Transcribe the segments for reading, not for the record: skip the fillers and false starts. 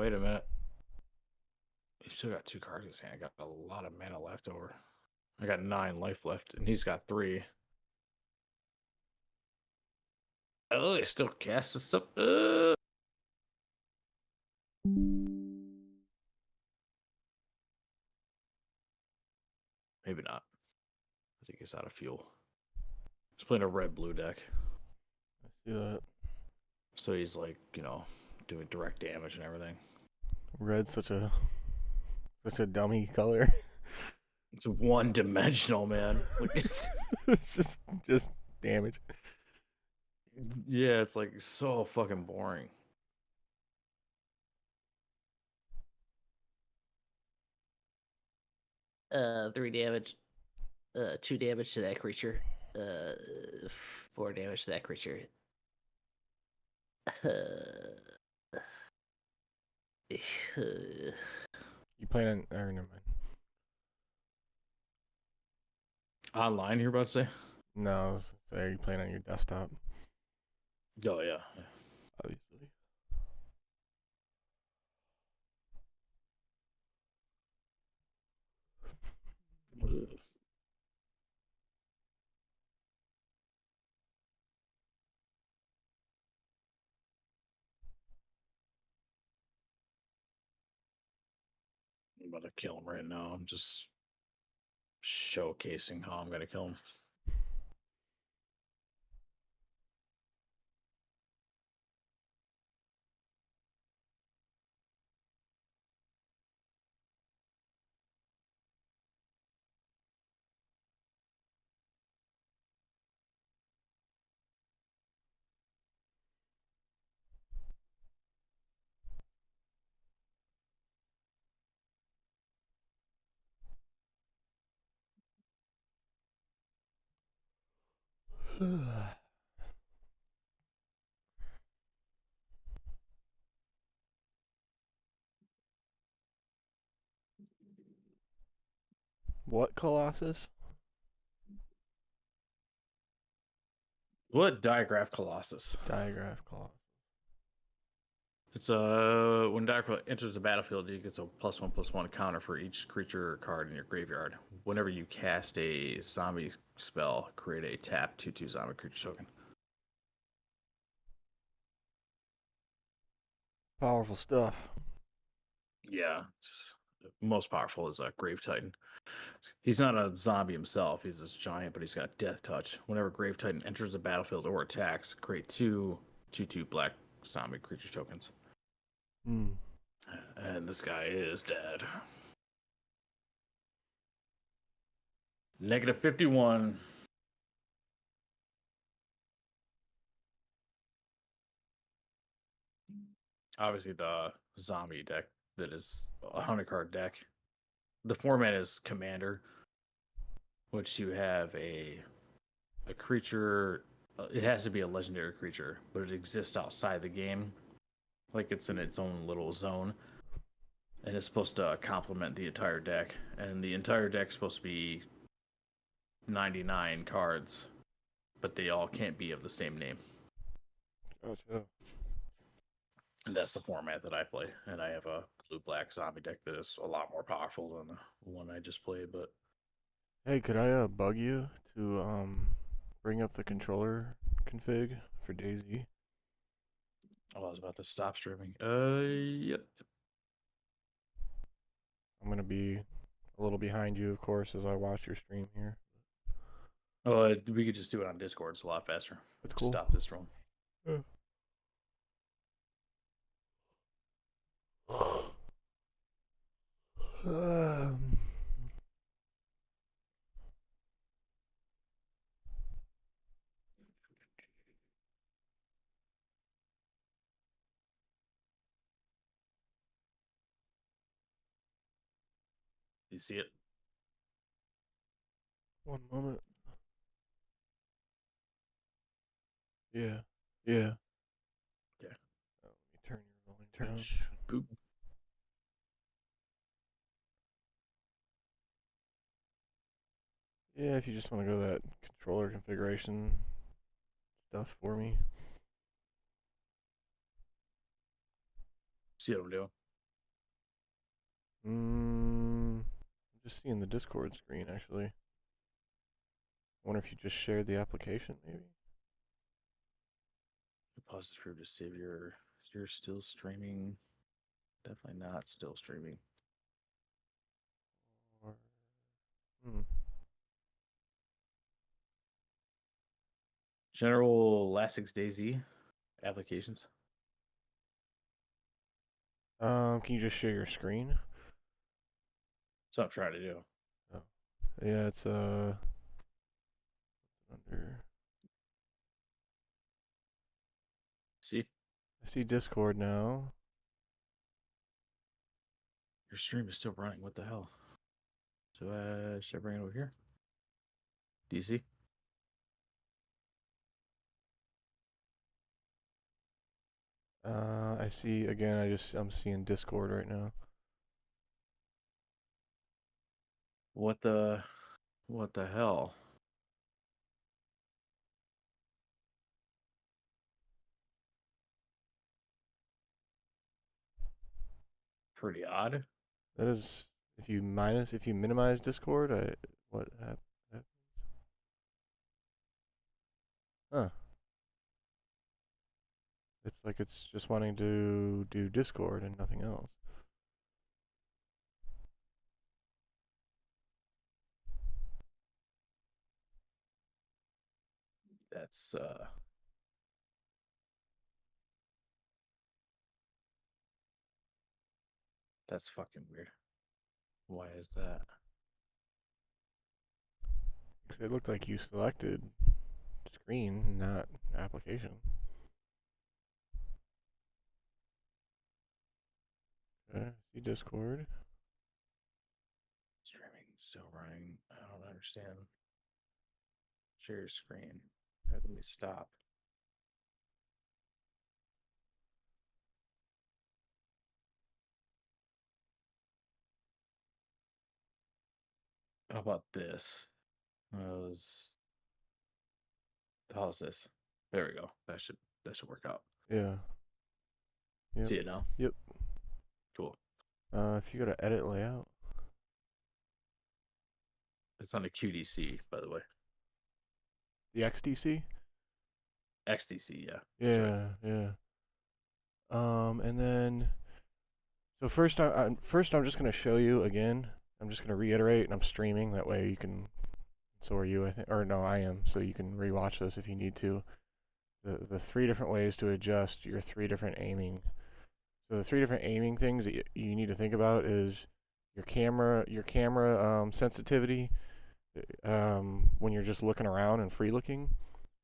wait a minute. He's still got 2 cards in his hand. I got a lot of mana left over. I got 9 life left, and he's got 3. Oh, he still casts this stuff. Maybe not. I think he's out of fuel. He's playing a red-blue deck. I see that. So he's like, doing direct damage and everything. Red's such a dummy color. It's one-dimensional, man. Like, it's just damage. Yeah, it's like so fucking boring. Three damage. 2 damage to that creature. 4 damage to that creature. You playing on? Never mind. Online, you're about to say? No, I was saying, you playing on your desktop? Oh yeah. Obviously. I'm about to kill him right now. I'm just showcasing how I'm gonna kill him. What Colossus? What Diagraph Colossus? Diagraph Colossus. It's when Diagraph enters the battlefield, you get a +1/+1 counter for each creature or card in your graveyard. Whenever you cast a zombie spell, create a tap 2/2 zombie creature token. Powerful stuff. Yeah, most powerful is Grave Titan. He's not a zombie himself. He's this giant, but he's got Death Touch. Whenever Grave Titan enters the battlefield or attacks, create 2/2 black zombie creature tokens. And this guy is dead. -51. Obviously, the zombie deck that is a 100-card deck. The format is Commander, which you have a creature. It has to be a legendary creature, but it exists outside the game, like it's in its own little zone, and it's supposed to complement the entire deck. And the entire deck's supposed to be 99 cards, but they all can't be of the same name. Gotcha. And that's the format that I play. And I have a blue-black zombie deck that is a lot more powerful than the one I just played. But Hey, could I bug you to bring up the controller config for DayZ? I was about to stop streaming. Yep. I'm gonna be a little behind you, of course, as I watch your stream here. Oh, we could just do it on Discord. It's a lot faster. That's cool. Stop this drone. Yeah. You see it? One moment. Yeah. Yeah. Okay. Oh, let me turn your volume down. Boop. Yeah, if you just want to go to that controller configuration stuff for me. See what I'm doing? I'm just seeing the Discord screen actually. I wonder if you just shared the application maybe. Pause the stream to see if you're still streaming. Definitely not still streaming. Or, hmm. General Elasticsearch applications. Can you just share your screen? That's what I'm trying to do. Oh. Yeah, it's under. See, I see Discord now. your stream is still running. What the hell? So should I bring it over here? Do you see? I see again. I'm seeing Discord right now. What the hell? Pretty odd. That is, if you minimize Discord, what happened? Huh. It's like it's just wanting to do Discord and nothing else. That's fucking weird. Why is that? It looked like you selected screen, not application. Okay, see Discord. Streaming still running. I don't understand. Share your screen. Let me stop. How about this? How's this? There we go. That should work out. Yeah. Yep. See it now? Yep. Cool. If you go to edit layout. It's on the QDC, by the way. The XDC? XDC, yeah. Yeah, right. yeah. And then, so first I'm just gonna show you again. I'm just gonna reiterate, and I'm streaming. That way you can. So are you? I think, or no, I am. So you can rewatch this if you need to. The 3 different ways to adjust your 3 different aiming. So the 3 different aiming things that you need to think about is your camera sensitivity. When you're just looking around and free looking,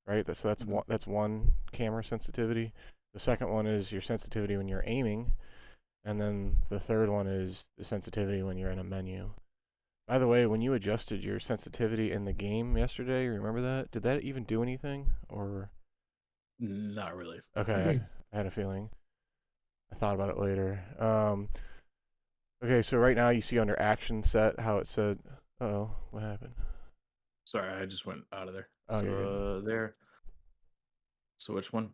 right? That's one camera sensitivity. The second one is your sensitivity when you're aiming, and then the third one is the sensitivity when you're in a menu. By the way, when you adjusted your sensitivity in the game yesterday, remember that? Did that even do anything, or? Not really. Okay, I had a feeling. I thought about it later. Okay, so right now you see under action set how it said, oh, what happened? Sorry, I just went out of there. Oh, so there. So which one?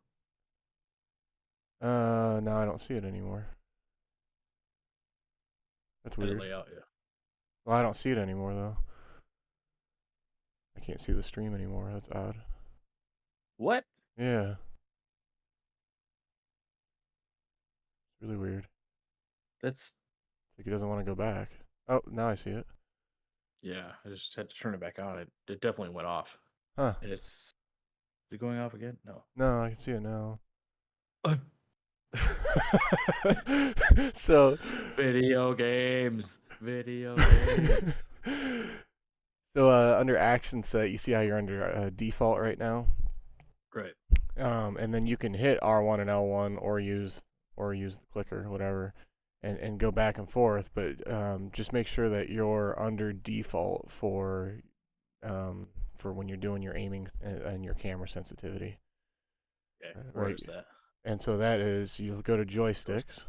No, I don't see it anymore. That's weird. Layout, yeah. Well, I don't see it anymore though. I can't see the stream anymore. That's odd. What? Yeah. It's really weird. That's like he doesn't want to go back. Oh, now I see it. Yeah, I just had to turn it back on. It definitely went off. Huh. And is it going off again? No. No, I can see it now. So Video games. So under action set, you see how you're under default right now? Right. And then you can hit R1 and L1 or use the clicker, whatever, and go back and forth. But just make sure that you're under default for when you're doing your aiming and your camera sensitivity. Okay. Where is that? And so that is, you'll go to joysticks,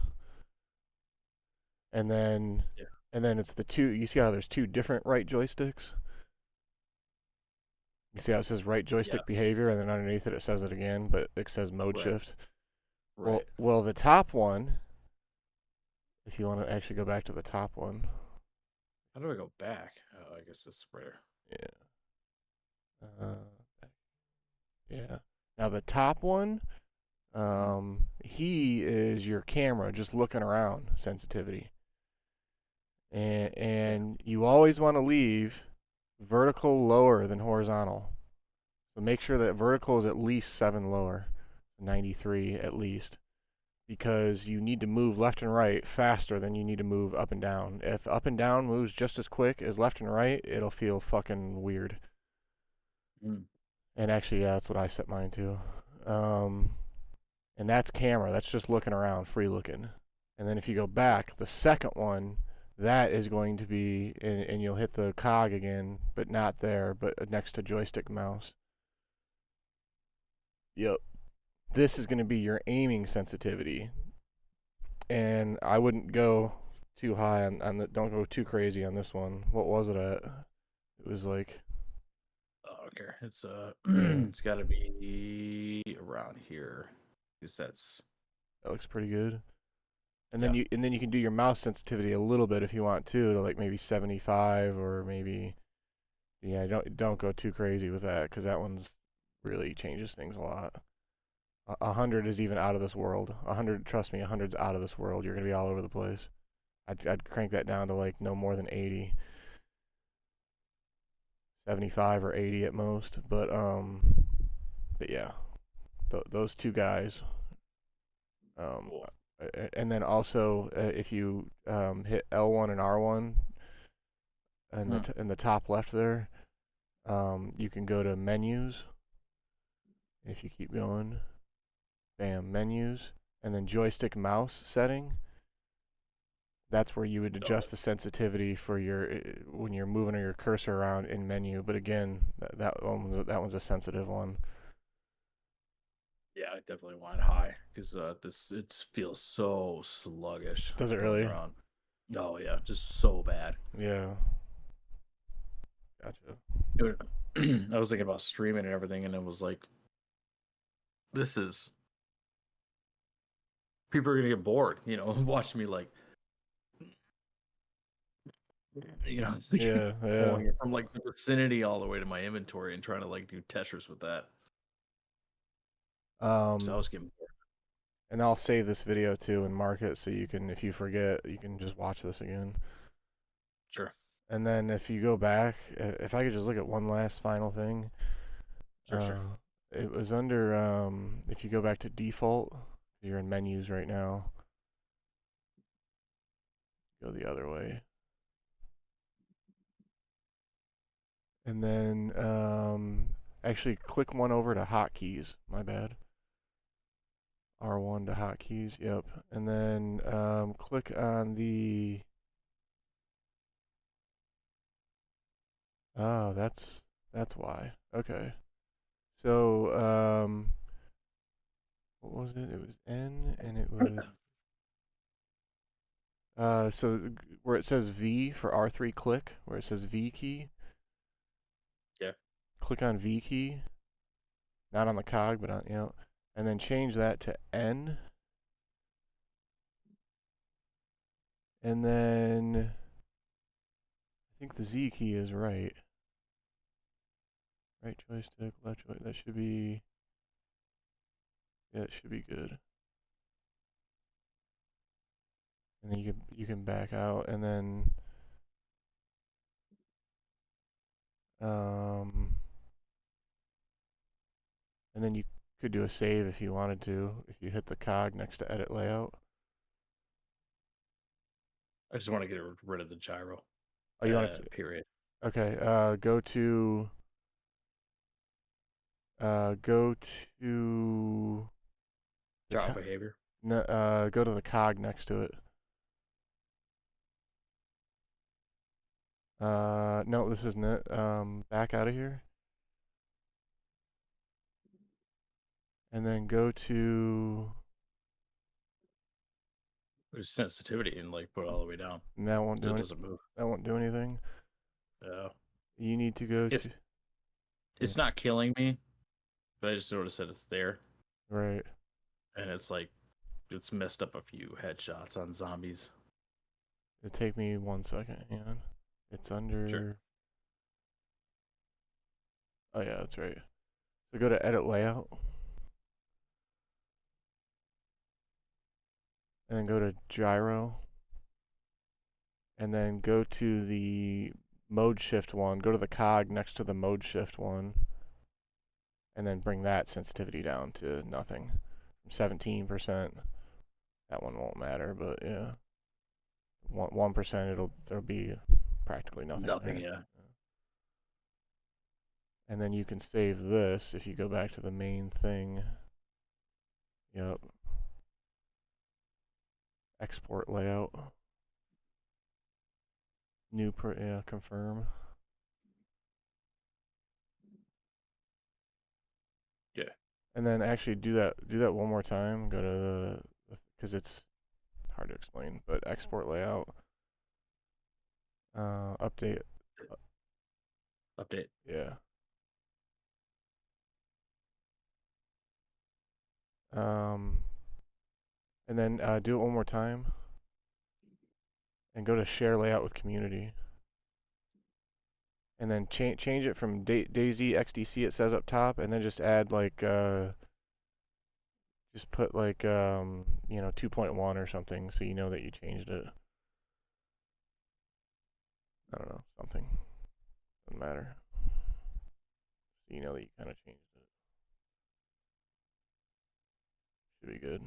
and then it's the 2. You see how there's 2 different right joysticks? You see how it says right joystick behavior, and then underneath it says it again, but it says mode shift. Right. Well, the top one, if if you want to actually go back to the top one. How do I go back? Oh, I guess it's where. Yeah. Yeah. Now the top one, he is your camera just looking around sensitivity. And you always want to leave vertical lower than horizontal. So make sure that vertical is at least 7 lower, 93 at least, because you need to move left and right faster than you need to move up and down. If up and down moves just as quick as left and right, it'll feel fucking weird. Mm. And actually, yeah, that's what I set mine to. And that's camera. That's just looking around, free looking. And then if you go back, the second one, that is going to be, and you'll hit the cog again, but not there, but next to joystick mouse. Yep. This is going to be your aiming sensitivity. And I wouldn't go too high on the, don't go too crazy on this one. What was it at? It was like, Oh, okay. It's it's got to be around here. Because that's that looks pretty good. And yeah. then you can do your mouse sensitivity a little bit if you want to like maybe 75 or maybe, yeah, don't go too crazy with that because that one's really changes things a lot. 100 is even out of this world. 100, trust me, 100's out of this world. You're gonna be all over the place. I'd crank that down to like no more than 80, 75 or 80 at most. But yeah, those two guys. Cool. And then also if you hit L1 and R1 in the top left there, you can go to menus. If you keep going, bam, menus, and then joystick mouse setting. That's where you would adjust the sensitivity for your when you're moving your cursor around in menu. But again, that one's a sensitive one. Yeah, I definitely want high because it feels so sluggish. Does it going really? around. Oh yeah, just so bad. Yeah. Gotcha. I was thinking about streaming and everything, and it was like, this is people are gonna get bored, watching me like, Yeah, yeah. pulling it from like the vicinity all the way to my inventory and trying to like do Tetris with that. So I was getting bored. And I'll save this video too and mark it so you can, if you forget, you can just watch this again. Sure. And then if you go back, if I could just look at one last final thing. Sure. It was under, if you go back to default, you're in menus right now. Go the other way. And then, actually click one over to hotkeys, my bad. R1 to hotkeys, yep. And then, click on the, oh, that's why. Okay. So, what was it? It was N, and it was so where it says V for R3, click where it says V key. Yeah. Click on V key, not on the cog, but on and then change that to N, and then I think the Z key is right. Right joystick, left joystick. That should be. Yeah, it should be good. And then you can back out, and then and then you could do a save if you wanted to, if you hit the cog next to edit layout. I just want to get rid of the gyro. Oh, you want to? Period. Okay. Go to Job behavior. No, go to the cog next to it. No, this isn't it. Back out of here. And then go to. There's sensitivity and like put it all the way down. And that won't do So it anything. doesn't move. That won't do anything. Yeah. You need to go It's to. It's not killing me, but I just noticed that it's there, Right. and it's like it's messed up a few headshots on zombies. It'll take me 1 second. Hang on. It's under. Sure. Oh yeah, that's right. So go to edit layout, and then go to gyro, and then go to the mode shift one. Go to the cog next to the mode shift one, and then bring that sensitivity down to nothing, from 17%. That one won't matter, but yeah, 1%. There'll be practically nothing. Nothing, there. yeah. And then you can save this if you go back to the main thing. Yep. Export layout. Yeah, confirm. Yeah. And then actually do that one more time. Go to because it's hard to explain, but export layout. Update. Update. Yeah. And then do it one more time. And go to share layout with community. And then change it from DayZ XDC it says up top, and then just add like just put like 2.1 or something, so you know that you changed it. I don't know, something. Doesn't matter. So you know that you kind of changed it. Should be good.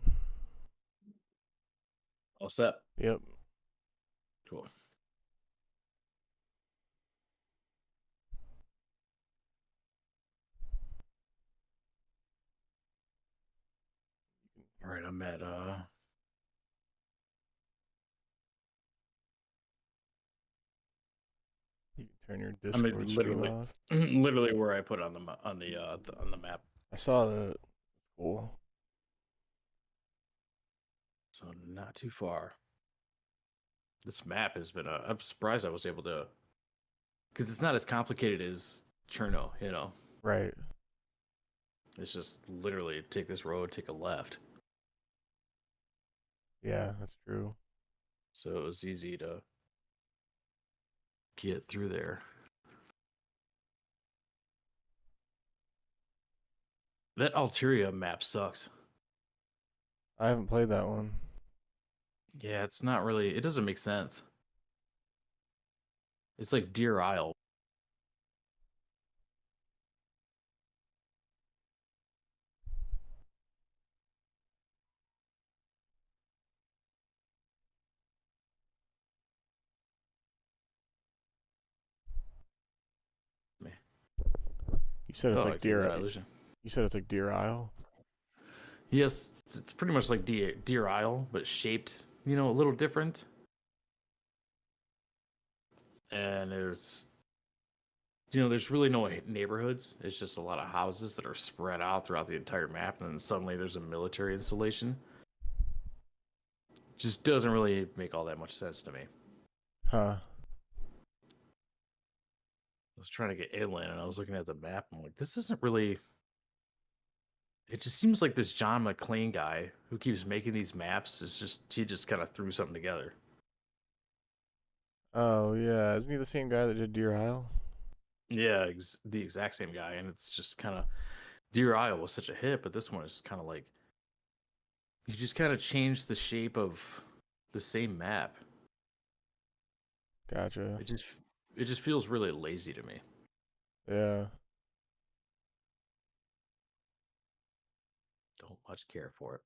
All set. Yep. Cool. All right, I'm at You can turn your I'm at Discord stream off. literally where I put it on the map. I saw that. Cool. So not too far. This map has been I'm surprised I was able to, because it's not as complicated as Cherno, you know. Right. It's just literally take this road, take a left. Yeah, that's true. So it was easy to get through there. That Alteria map sucks. I haven't played that one. Yeah, it's not really, it doesn't make sense. It's like Deer Isle. You said it's Oh, like okay, then Deer. I lose you. You said it's like Deer Isle. Yes, it's pretty much like Deer Isle, but shaped, a little different. And there's really no neighborhoods. It's just a lot of houses that are spread out throughout the entire map, and then suddenly there's a military installation. Just doesn't really make all that much sense to me. Huh. I was trying to get inland, and I was looking at the map, and I'm like, this isn't really. It just seems like this John McClane guy who keeps making these maps he just kind of threw something together. Oh yeah, isn't he the same guy that did Deer Isle? Yeah, the exact same guy, and it's just kind of Deer Isle was such a hit, but this one is kind of like you just kind of changed the shape of the same map. Gotcha. It just feels really lazy to me. Yeah. Don't much care for it.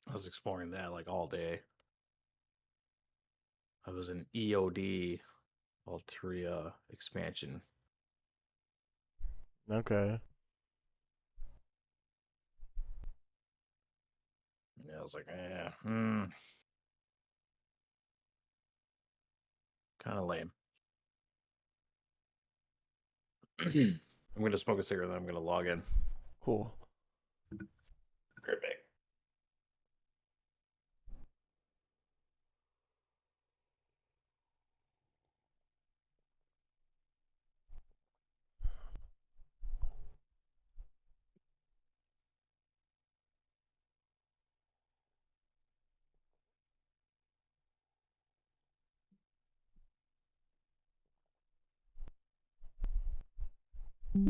I was exploring that like all day. I was in EOD Alteria expansion. Okay. Yeah, I was like, kind of lame. I'm gonna smoke a cigarette, then I'm gonna log in. Cool. Right back. All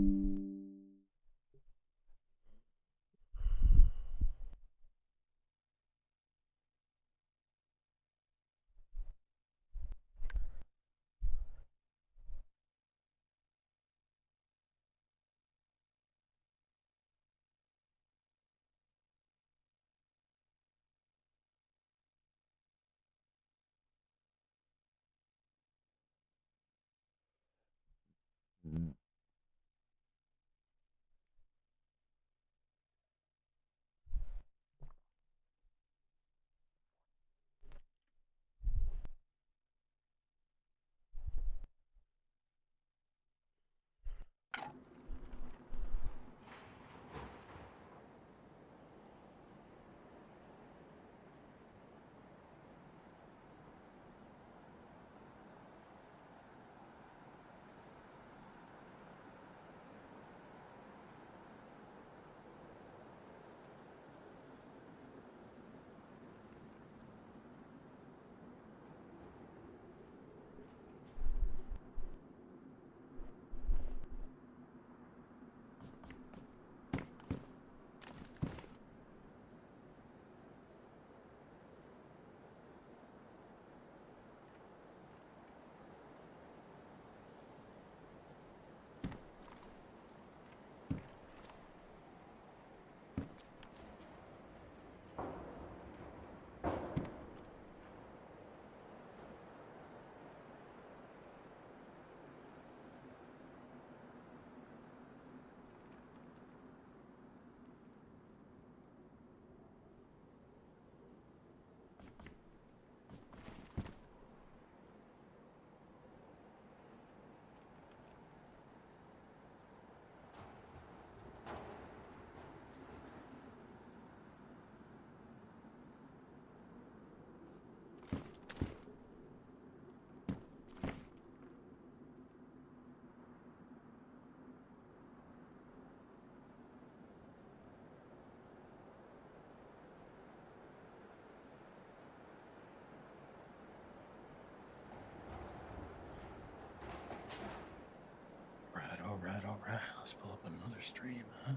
right. Let's pull up another stream, huh?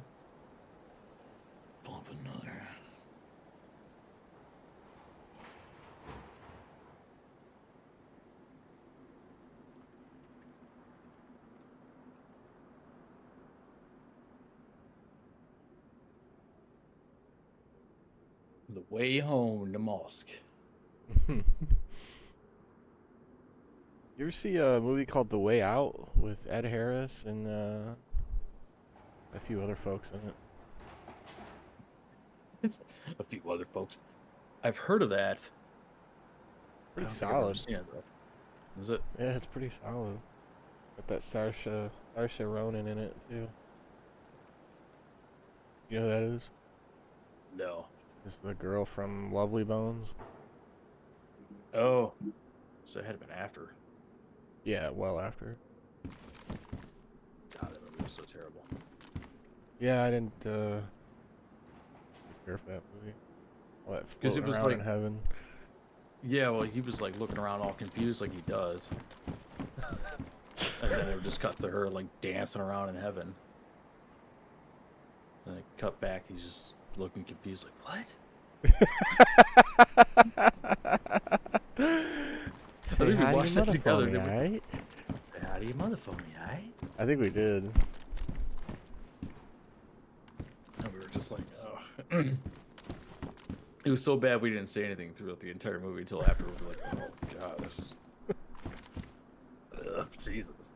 Pull up another. The Way Home, Namalsk. You ever see a movie called The Way Out with Ed Harris and a few other folks in it? It's a few other folks. I've heard of that. I Pretty don't think I've ever solid. seen it, though. Is it? Yeah, it's pretty solid. Got that Saoirse Ronan in it too. You know who that is? No. It's the girl from Lovely Bones. Oh. So it had been after. Yeah, well after. God, that movie was so terrible. Yeah, I didn't care for that movie. All that 'Cause it floating was around in like- heaven. Yeah, well, he was like looking around all confused like he does. And then it would just cut to her like dancing around in heaven. And then cut back, he's just looking confused like, what? Say think we hi to watched your that mother together, for me, didn't we? aight? How do you motherfucker me, right? I think we did. And we were just like, oh. It was so bad we didn't say anything throughout the entire movie until after we were like, oh god, this is Jesus.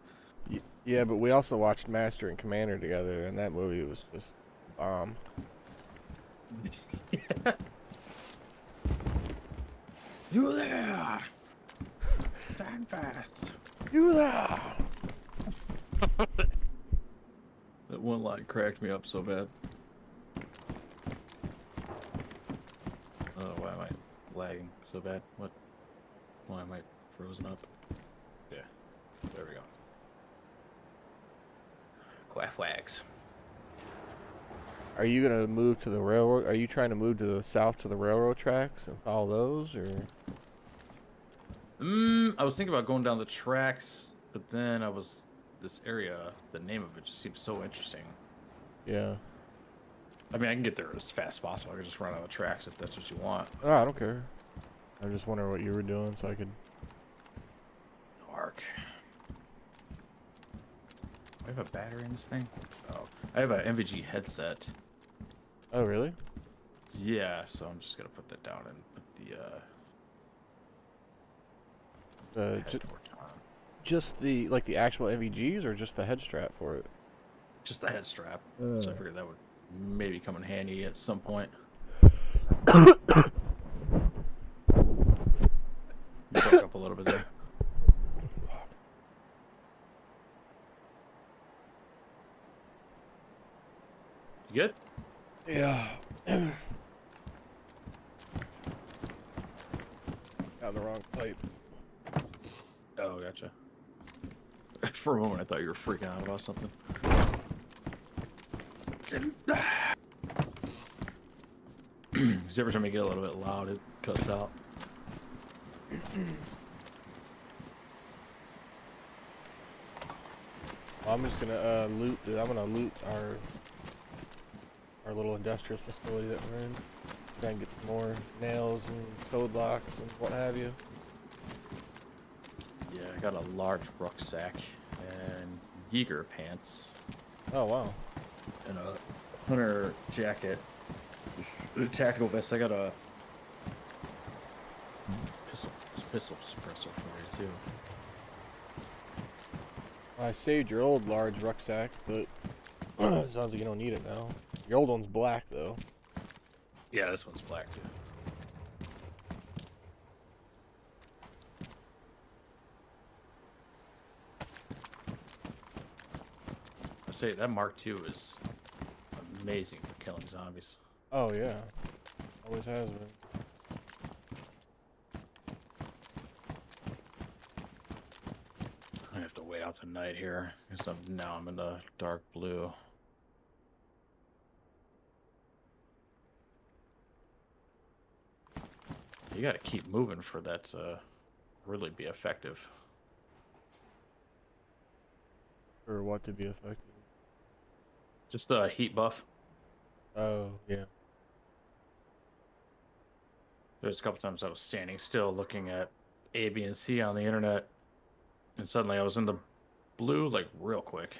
Yeah, but we also watched Master and Commander together, and that movie was just bomb. Yeah. You there! Stand fast. You there! That one line cracked me up so bad. Oh, why am I lagging so bad? What? Why am I frozen up? Yeah, there we go. Quaff wags. Are you gonna move to the railroad? Are you trying to move to the south to the railroad tracks and follow those, or? I was thinking about going down the tracks, but then I was this area, the name of it just seems so interesting. Yeah. I mean, I can get there as fast as possible. I can just run on the tracks if that's what you want. Oh, I don't care. I just wonder what you were doing so I could... Arc. I have a battery in this thing? Oh. I have an MVG headset. Oh, really? Yeah, so I'm just gonna put that down and put the head torch on. Just the, like, the actual MVGs or just the head strap for it? Just the head strap. So I figured that would maybe come in handy at some point. Back up a little bit there. You good? Yeah. Got the wrong pipe. Oh, gotcha. For a moment, I thought you were freaking out about something. Because every time I get a little bit loud, it cuts out. Well, I'm just gonna loot. I'm gonna loot our little industrial facility that we're in. Try and get some more nails and code locks and what have you. Yeah, I got a large rucksack and Yeager pants Oh wow. and a hunter jacket. A tactical vest. I got a pistol suppressor for you too. I saved your old large rucksack, but it sounds like you don't need it now. Your old one's black though. Yeah, this one's black too. I'd say that Mark II is amazing for killing zombies. Oh yeah. Always has been. I have to wait out the night here because now I'm in the dark blue. You got to keep moving for that to really be effective. For what to be effective? Just the heat buff. Oh yeah. There's a couple times I was standing still looking at A, B, and C on the internet, and suddenly I was in the blue like real quick.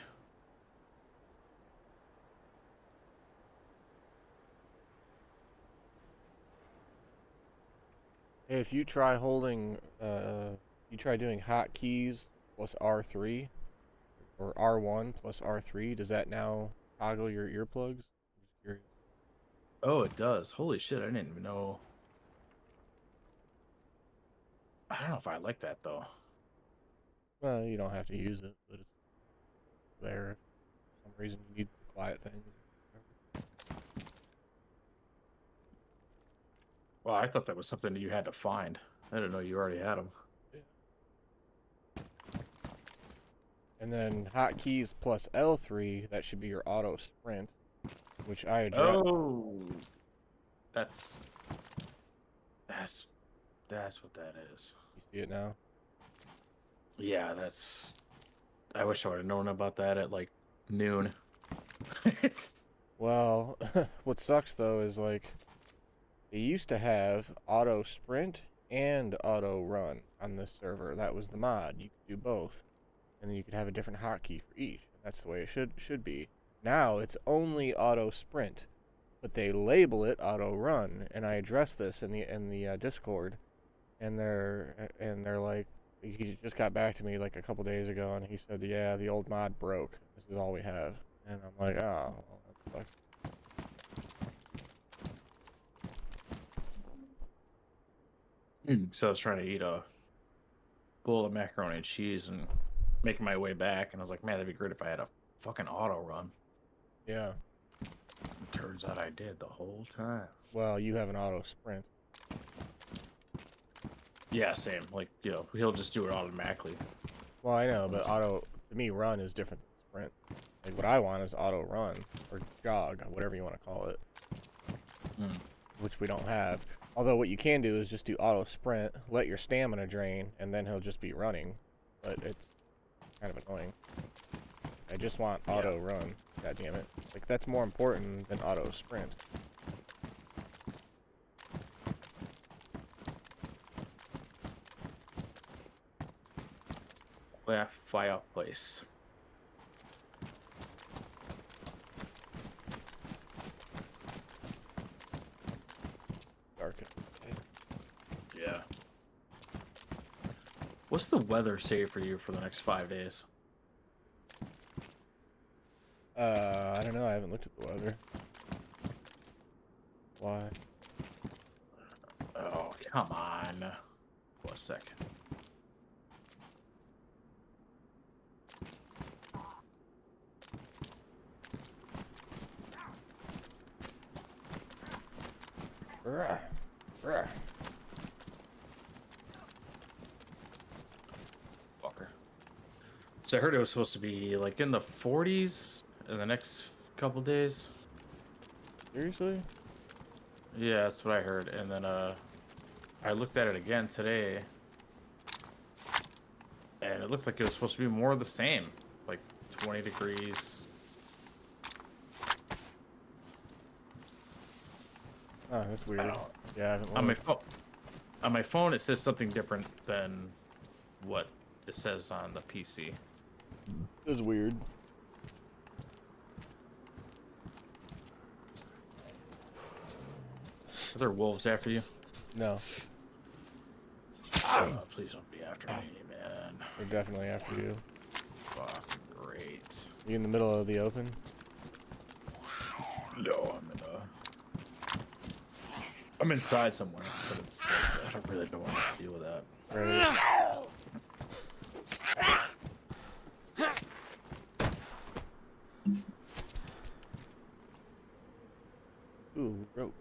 Hey, if you try holding, you try doing hotkeys plus R3 or R1 plus R3, does that now toggle your earplugs? I'm just curious. Oh, it does. Holy shit, I didn't even know. I don't know if I like that though. Well, you don't have to use it, but it's there if for some reason you need quiet things. Well, I thought that was something that you had to find. I didn't know you already had them. And then hotkeys plus L3, that should be your auto sprint, which I addressed. Oh, that's what that is. You see it now? Yeah, that's. I wish I would have known about that at like noon. Well, what sucks though is like they used to have auto sprint and auto run on this server. That was the mod. You could do both, and then you could have a different hotkey for each. That's the way it should be. Now it's only auto sprint, but they label it auto run. And I addressed this in the Discord, and they're like, he just got back to me like a couple days ago, and he said, yeah, the old mod broke. This is all we have. And I'm like, oh, well, that sucks. So I was trying to eat a bowl of macaroni and cheese and making my way back, and I was like, man, that'd be great if I had a fucking auto run. Yeah. It turns out I did the whole time. Well, you have an auto sprint. Yeah, same. Like, you know, he'll just do it automatically. Well, I know, but auto, to me, run is different than sprint. Like, what I want is auto run, or jog, whatever you want to call it. Which we don't have. Although what you can do is just do auto sprint, let your stamina drain, and then he'll just be running. But it's kind of annoying. I just want auto run. God damn it. Like, that's more important than auto sprint. Fireplace. Dark. Yeah. What's the weather say for you for the next 5 days? I don't know. I haven't looked at the weather. Why? Oh, come on. One sec. Rah, rah. Fucker. So I heard it was supposed to be like in the 40s in the next couple days. Seriously? Yeah, that's what I heard. And then I looked at it again today, and it looked like it was supposed to be more of the same, like 20 degrees. Oh, that's weird. don't- Yeah, I haven't On my looked. on my phone, it says something different than what it says on the PC. It was weird. Are there wolves after you? No, Please don't be after me, man. they're definitely after you. Fuck, great. You in the middle of the open? No, I'm inside somewhere, but it's I don't really know what to deal with that. Right. Ooh, rope.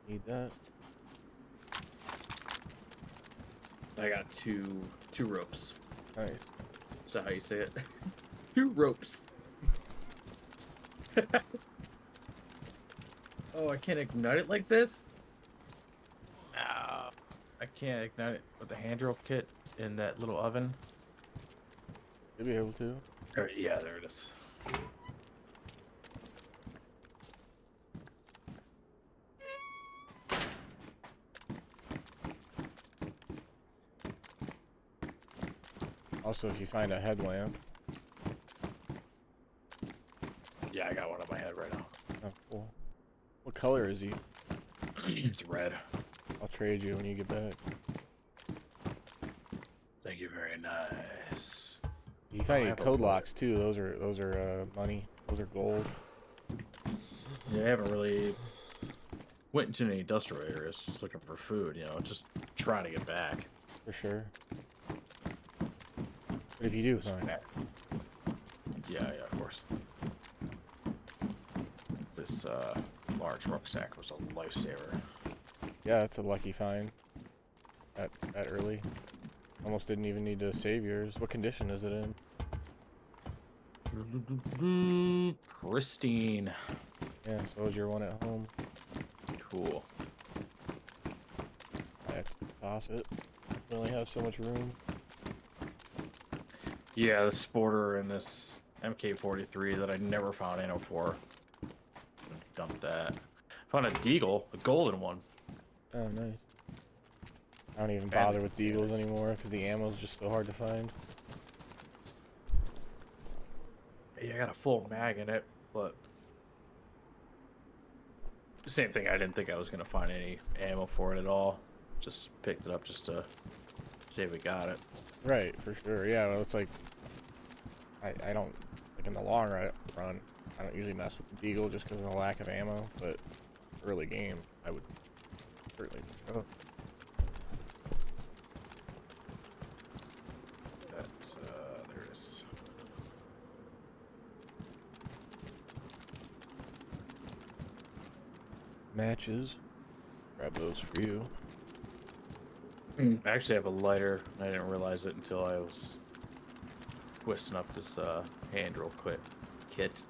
Need that. I got two ropes. Nice. Is that how you say it? 2 ropes. Oh, I can't ignite it like this? Ah, I can't ignite it with the hand drill kit in that little oven. You'll be able to. Yeah, there it is. Also, if you find a headlamp. Yeah, I got one on my head right now. Oh, cool. What color is he? It's red. I'll trade you when you get back. Thank you very nice. If you find I any have a code bullet. locks too, those are money. Those are gold. Yeah, I haven't really went into any industrial areas just looking for food, you know, just trying to get back. For sure. But if you do find it, Yeah, of course. This large rucksack was a lifesaver. yeah, that's a lucky find. That early. Almost didn't even need to save yours. What condition is it in? Pristine. Yeah, so is your one at home. Cool. I have to toss it. We only have so much room. Yeah, the Sporter and this MK43 that I never found ammo for. Dump that. Found a Deagle, a golden one. Oh, nice. I don't even bother with Deagles anymore because the ammo's just so hard to find. Yeah, I got a full mag in it, but same thing. I didn't think I was gonna find any ammo for it at all. Just picked it up just to say we got it. Right, for sure. Yeah, well, it's like I don't like in the long run. I don't usually mess with the Deagle just because of the lack of ammo. But early game, I would certainly. Oh, That's there it is. matches. Grab those for you. I actually have a lighter. I didn't realize it until I was twisting up this hand drill kit.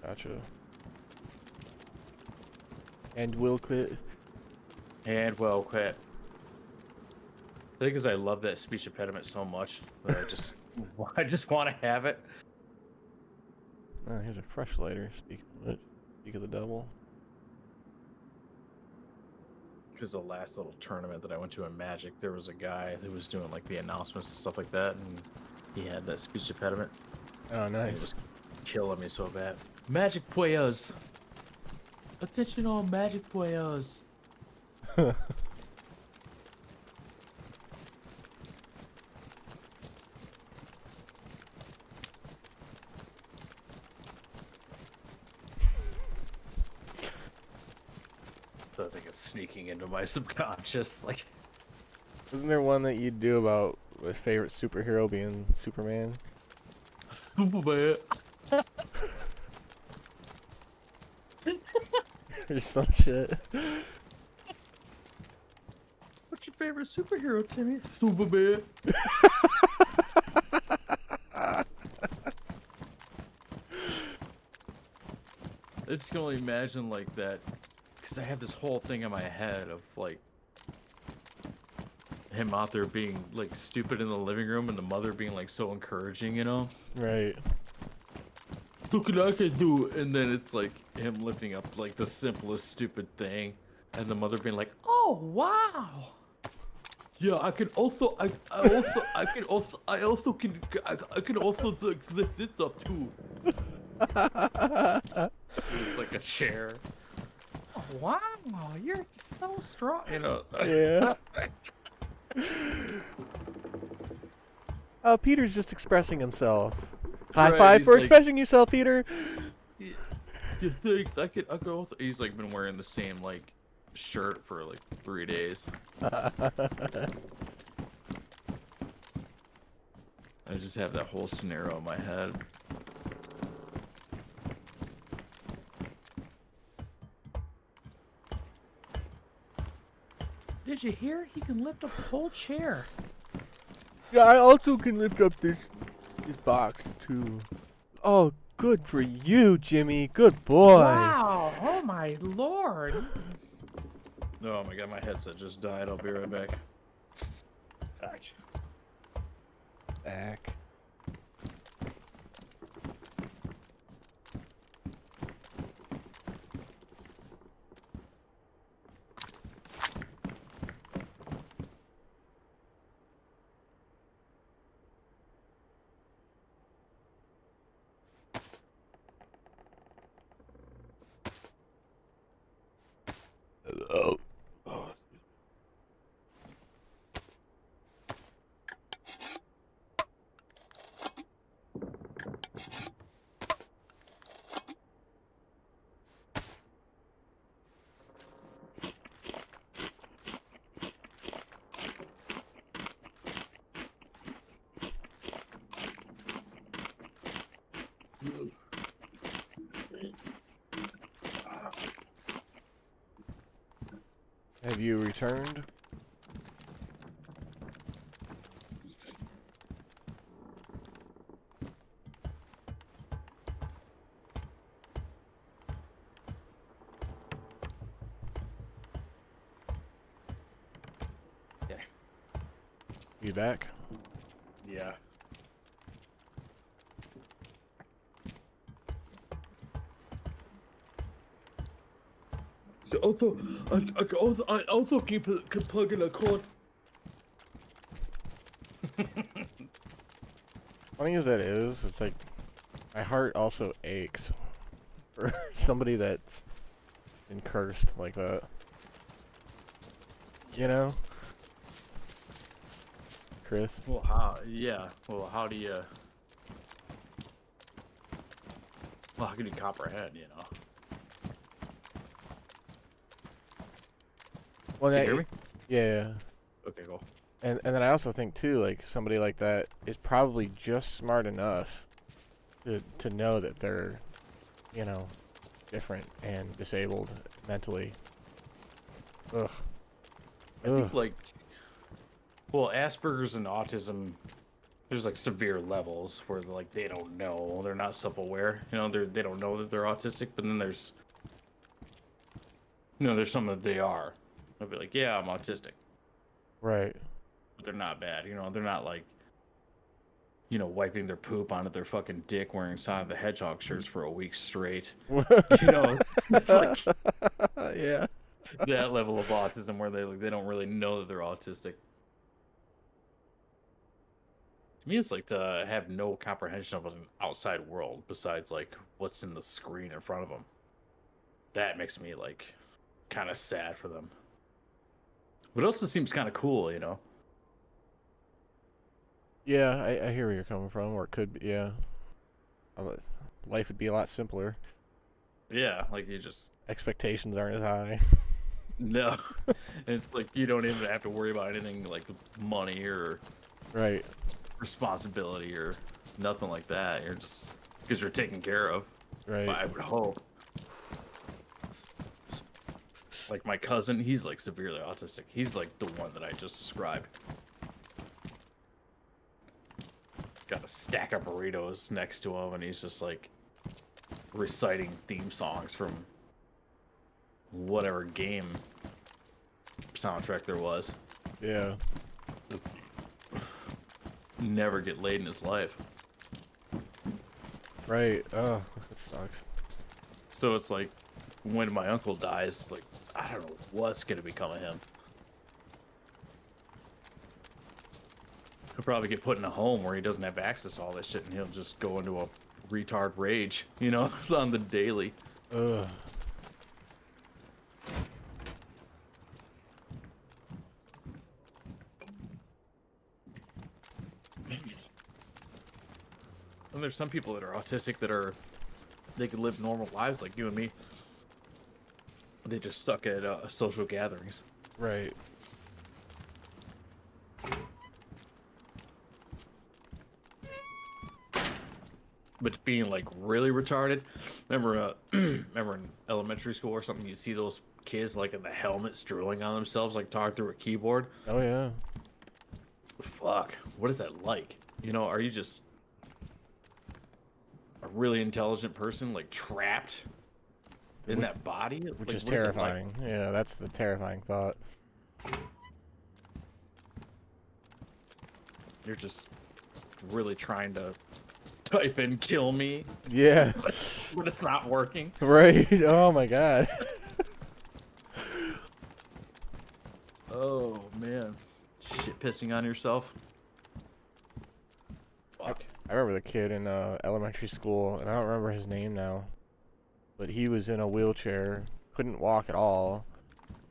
Gotcha. And will quit. And well quit. I think because I love that speech impediment so much that I just want to have it. Oh, here's a fresh lighter. Speak of it. Speak of the devil. Because the last little tournament that I went to in Magic, there was a guy who was doing like the announcements and stuff like that, and he had that speech impediment. Oh, And it nice. was killing me so bad. Magic players, attention all Magic players. So I think it's sneaking into my subconscious, like. Wasn't there one that you'd do about my favorite superhero being Superman? Superman. Or some shit. What's your favorite superhero, Timmy? Superman. I just can only imagine like that, because I have this whole thing in my head of like him out there being like stupid in the living room and the mother being like so encouraging, you know? Right. Look what I can do, and then it's like him lifting up like the simplest stupid thing, and the mother being like, "Oh wow, yeah, I can also, I can also like, lift this up too." It's like a chair. Oh, wow, you're so strong, you know. Yeah. Oh, Peter's just expressing himself. High Right, five he's for like- expressing yourself, Peter. Yeah, thanks. I could also. He's like been wearing the same like shirt for like 3 days. I just have that whole scenario in my head. Did you hear? He can lift up a whole chair. Yeah, I also can lift up this box too. Oh, good for you, Jimmy. Good boy. Wow! Oh my lord! Oh my god, my headset just died. I'll be right back. Back. Back. Oh. Have you returned? Yeah. You back? Yeah. Also, I also keep plugging a cord. Funny as that is, it's like my heart also aches for somebody that's been cursed like that. You know? Chris? Well, how? Yeah. Well, how do you? Well, how can you comprehend? You know. Well, Can you hear me? Yeah. Okay, cool. And then I also think too, like somebody like that is probably just smart enough to know that they're, you know, different and disabled mentally. Ugh. I think like, well, Asperger's and autism, there's like severe levels where like they don't know, they're not self-aware. You know, they don't know that they're autistic. But then there's, you know, there's some that they are. They'll be like, yeah, I'm autistic, Right. but they're not bad. You know, they're not like wiping their poop onto their fucking dick wearing Sonic the Hedgehog shirts for a week straight. It's like Yeah. that level of autism where they don't really know that they're autistic. To me, it's like to have no comprehension of an outside world besides like what's in the screen in front of them. That makes me like kind of sad for them. But it also seems kind of cool, Yeah, I hear where you're coming from, or it could be, yeah. Life would be a lot simpler. Yeah, like you just Expectations aren't as high. no. It's like you don't even have to worry about anything like money or Right. responsibility or nothing like that. You're just because you're taken care of. Right. I would hope. Like my cousin, he's like severely autistic. He's like the one that I just described. Got a stack of burritos next to him, and he's just like reciting theme songs from whatever game soundtrack there was. Yeah. Never get laid in his life. Right. Oh, that sucks. So it's like when my uncle dies, like I don't know what's gonna become of him. He'll probably get put in a home where he doesn't have access to all this shit, and he'll just go into a retard rage, on the daily. Ugh. And there's some people that are autistic that they can live normal lives like you and me. They just suck at social gatherings. Right. But being like really retarded, remember remember in elementary school or something, you see those kids like in the helmets drooling on themselves, like talking through a keyboard. Oh yeah. Fuck, what is that like? Are you just a really intelligent person like trapped in that body? Which Like, is what is it like? terrifying. Yeah, that's the terrifying thought. You're just really trying to type in "kill me," Yeah. but it's not working. Right. Oh my god. Oh man, shit pissing on yourself. Fuck. I remember the kid in elementary school, and I don't remember his name now, but he was in a wheelchair, couldn't walk at all,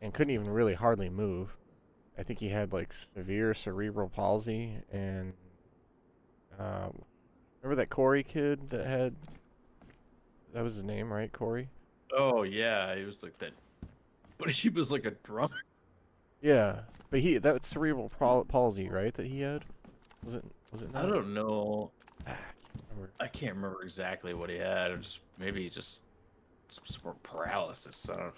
and couldn't even really hardly move. I think he had like severe cerebral palsy, and remember that Corey kid that was his name, right? Corey? Oh yeah, he was like that, but he was like a drummer. Yeah, but that was cerebral palsy, right? That he had? Was it I not? don't know. Ah, I can't remember. I can't remember exactly what he had. Or maybe just some sort of paralysis. I don't.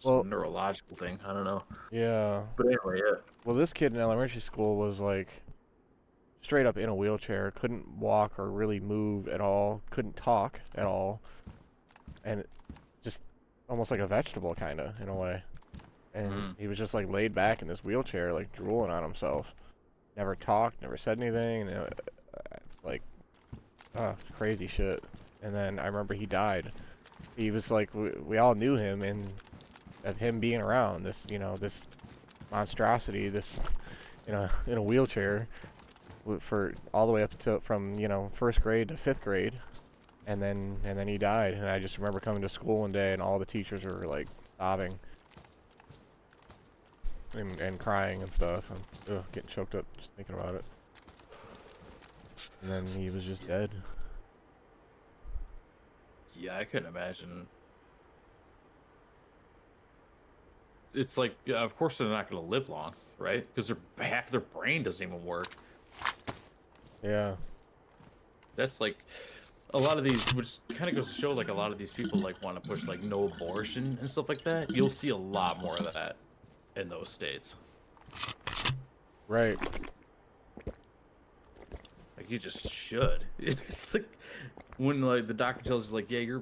Well- Some neurological thing. I don't know. Yeah. But anyway, yeah. Well, this kid in elementary school was like straight up in a wheelchair, couldn't walk or really move at all, couldn't talk at all, and just almost like a vegetable kind of in a way. And he was just like laid back in this wheelchair, like drooling on himself. Never talked, never said anything, and like, crazy shit. And then I remember he died. He was like, we all knew him, and of him being around this, this monstrosity, this, in a wheelchair, for all the way up to from first grade to fifth grade, and then he died. And I just remember coming to school one day, and all the teachers were like sobbing and crying and stuff, and getting choked up just thinking about it. And then he was just dead. Yeah, I couldn't imagine. It's like, of course they're not going to live long, right? Because half their brain doesn't even work. Yeah. That's like a lot of these, which kind of goes to show, like a lot of these people like want to push like no abortion and stuff like that. You'll see a lot more of that in those states. Right. Like you just should. It's like when like the doctor tells you like, yeah, your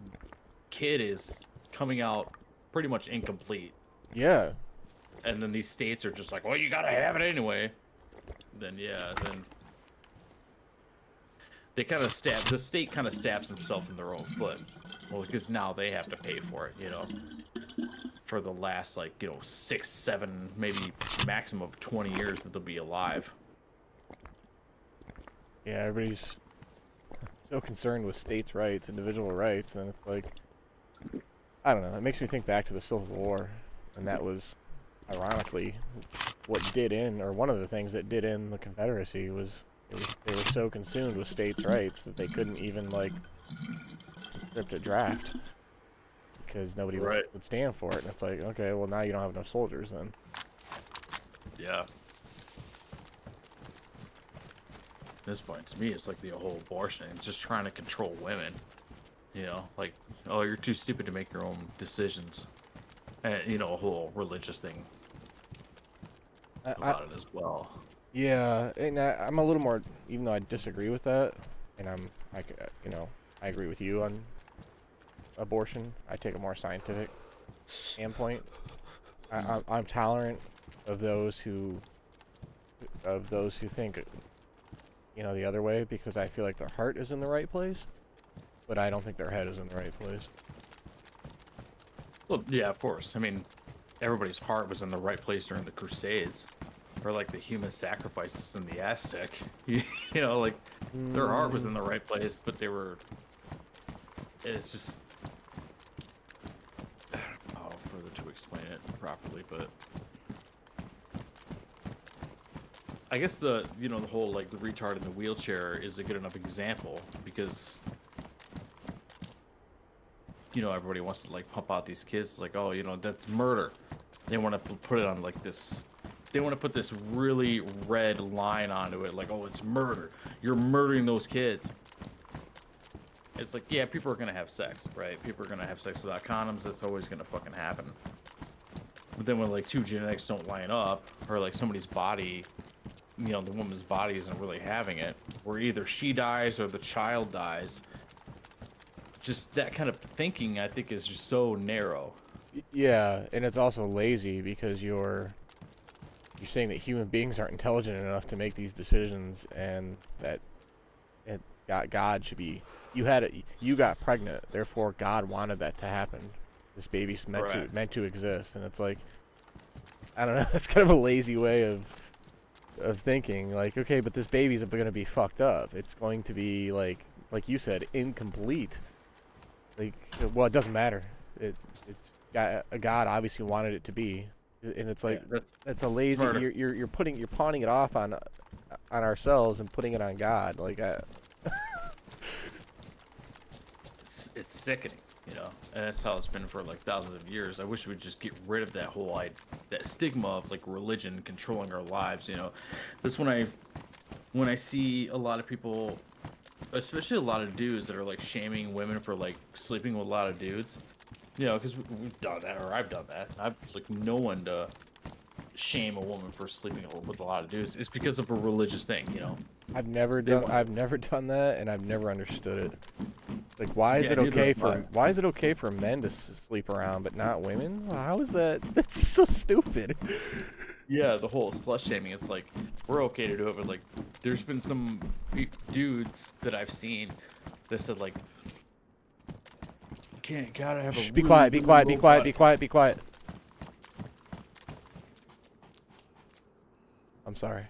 kid is coming out pretty much incomplete. Yeah. And then these states are just like, well, you gotta have it anyway. Then yeah, then they kind of the state kind of stabs themselves in their own foot. Well, because now they have to pay for it, you know, for the last, like, you know, 6, 7, maybe maximum of 20 years that they'll be alive. Yeah, everybody's so concerned with states' rights, individual rights, and it's like, I don't know, it makes me think back to the Civil War, and that was, ironically, what did in, or one of the things that did in the Confederacy was they were so consumed with states' rights that they couldn't even, like, script a draft because nobody would stand for it. And it's like, okay, well, now you don't have enough soldiers then. Yeah. At this point, to me, it's like the whole abortion. It's just trying to control women. You know, like, oh, you're too stupid to make your own decisions. And, you know, a whole religious thing about it as well. Yeah, and I'm a little more, even though I disagree with that, and you know, I agree with you on abortion. I take a more scientific standpoint. I'm tolerant of those who think, you know, the other way, because I feel like their heart is in the right place, but I don't think their head is in the right place. Well, yeah, of course. I mean, everybody's heart was in the right place during the Crusades. Or like the human sacrifices in the Aztec. You know, like their heart was in the right place, but they were. It's just. I don't know how further to explain it properly, but. I guess the whole like the retard in the wheelchair is a good enough example because. You know, everybody wants to like pump out these kids like, oh, you know, that's murder. They want to put it on like this. They want to put this really red line onto it, like, oh, it's murder. You're murdering those kids. It's like, yeah, people are going to have sex, right? People are going to have sex without condoms. That's always going to fucking happen. But then when, like, two genetics don't line up, or, like, somebody's body, you know, the woman's body isn't really having it, or either she dies or the child dies, just that kind of thinking, I think, is just so narrow. Yeah, and it's also lazy because you're saying that human beings aren't intelligent enough to make these decisions, and that God should be. You got pregnant, therefore God wanted that to happen. This baby's meant to exist, and it's like, I don't know. It's kind of a lazy way of thinking. Like, okay, but this baby's going to be fucked up. It's going to be like you said, incomplete. Like, well, it doesn't matter. God obviously wanted it to be. And it's like, yeah, that's a lazy. You're pawning it off on ourselves and putting it on God. Like, it's sickening, you know. And that's how it's been for like thousands of years. I wish we would just get rid of that whole that stigma of like religion controlling our lives. You know, that's when I see a lot of people, especially a lot of dudes that are like shaming women for like sleeping with a lot of dudes. You know, because we've done that, or I've done that. I've like no one to shame a woman for sleeping with a lot of dudes. It's because of a religious thing, you know. I've never done that, and I've never understood it. Like, why is it okay for men to sleep around but not women? How is that? That's so stupid. Yeah, the whole slut shaming. It's like we're okay to do it, but like, there's been some dudes that I've seen that said like. Gotta have a be quiet. I'm sorry.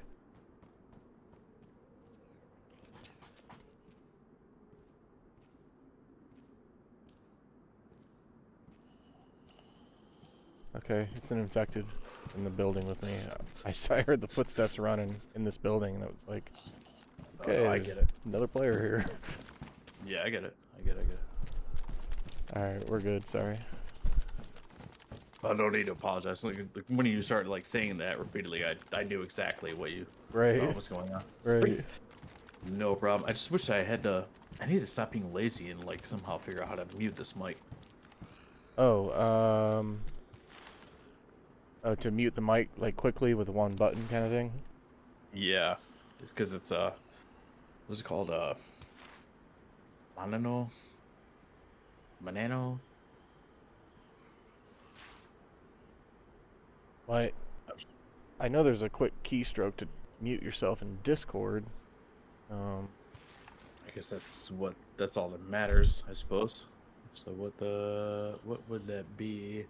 Okay, it's an infected in the building with me. I heard the footsteps running in this building, and it was like, okay, I get it. Another player here. Yeah, I get it. Alright, we're good, sorry. I don't need to apologize. Like when you started like saying that repeatedly, I knew exactly what was going on. Right. No problem. I just wish I need to stop being lazy and like somehow figure out how to mute this mic. Oh, to mute the mic like quickly with one button kind of thing? Yeah. It's because it's what's it called? Manano? Well, I know there's a quick keystroke to mute yourself in Discord. I guess that's all that matters, I suppose. So what would that be?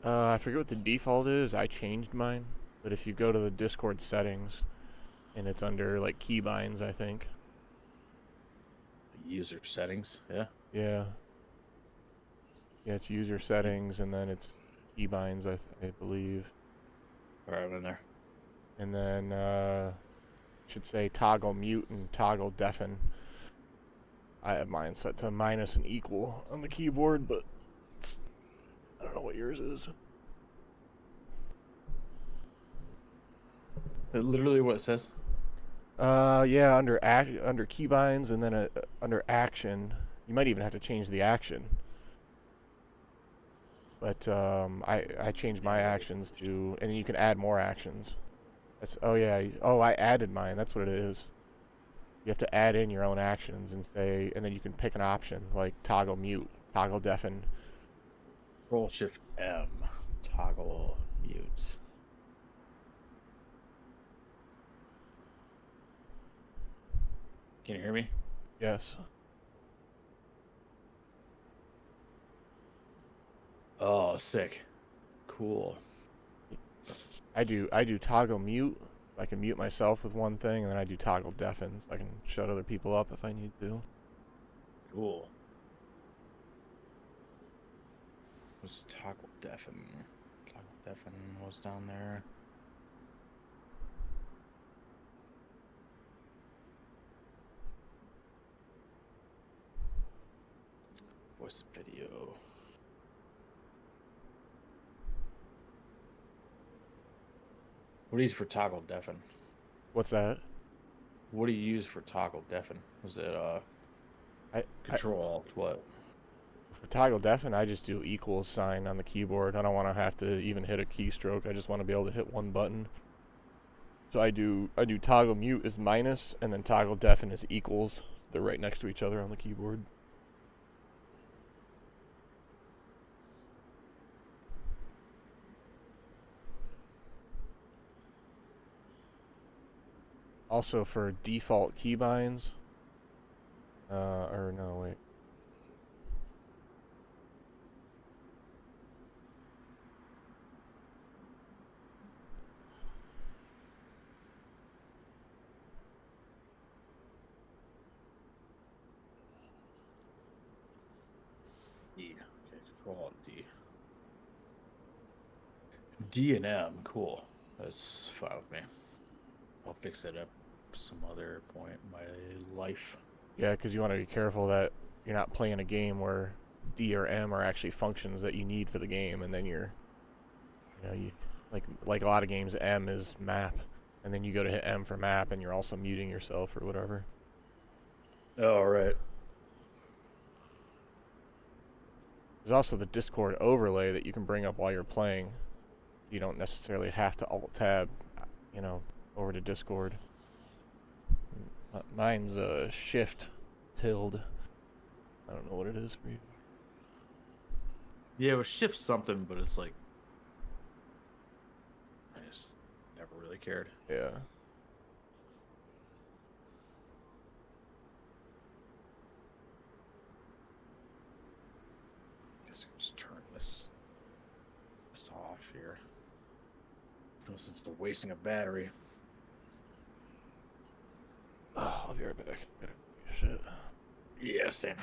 I forget what the default is. I changed mine. But if you go to the Discord settings, and it's under, like, keybinds, I think. User settings, yeah. Yeah. Yeah, it's user settings, and then it's keybinds, I believe. Alright, I'm in there. And then, should say toggle mute and toggle deafen. I have mine set to minus and equal on the keyboard, but I don't know what yours is. Literally what it says. Yeah, under keybinds, and then under action, you might even have to change the action. But I changed my actions to, and then you can add more actions. Oh yeah, I added mine. That's what it is. You have to add in your own actions and say, and then you can pick an option like toggle mute, toggle deafen. Control Shift M, toggle mute. Can you hear me? Yes. Oh, sick. Cool. I do toggle mute. I can mute myself with one thing, and then I do toggle deafen, so I can shut other people up if I need to. Cool. Was toggle deafen? Toggle deafen was down there. Voice and video. What do you use for toggle deafen? What's that? What do you use for toggle deafen? Was it Control Alt what? For toggle deafen, I just do equals sign on the keyboard. I don't want to have to even hit a keystroke. I just want to be able to hit one button. So I do toggle mute is minus, and then toggle deafen is equals. They're right next to each other on the keyboard. Also for default keybinds, or no, wait. D. Okay, Control Alt D. D and M, cool. That's fine with me. I'll fix it up some other point in my life. Yeah, because you want to be careful that you're not playing a game where D or M are actually functions that you need for the game, and then you like a lot of games, M is map, and then you go to hit M for map, and you're also muting yourself or whatever. Oh, right. There's also the Discord overlay that you can bring up while you're playing. You don't necessarily have to Alt-Tab, over to Discord. Mine's Shift tilde. I don't know what it is for you. Yeah, it was Shift something, but it's like I just never really cared. Yeah. Guess I'll just turn this off here. Unless it's the wasting of battery. Oh, I'll be right back. Shit. Yeah, same.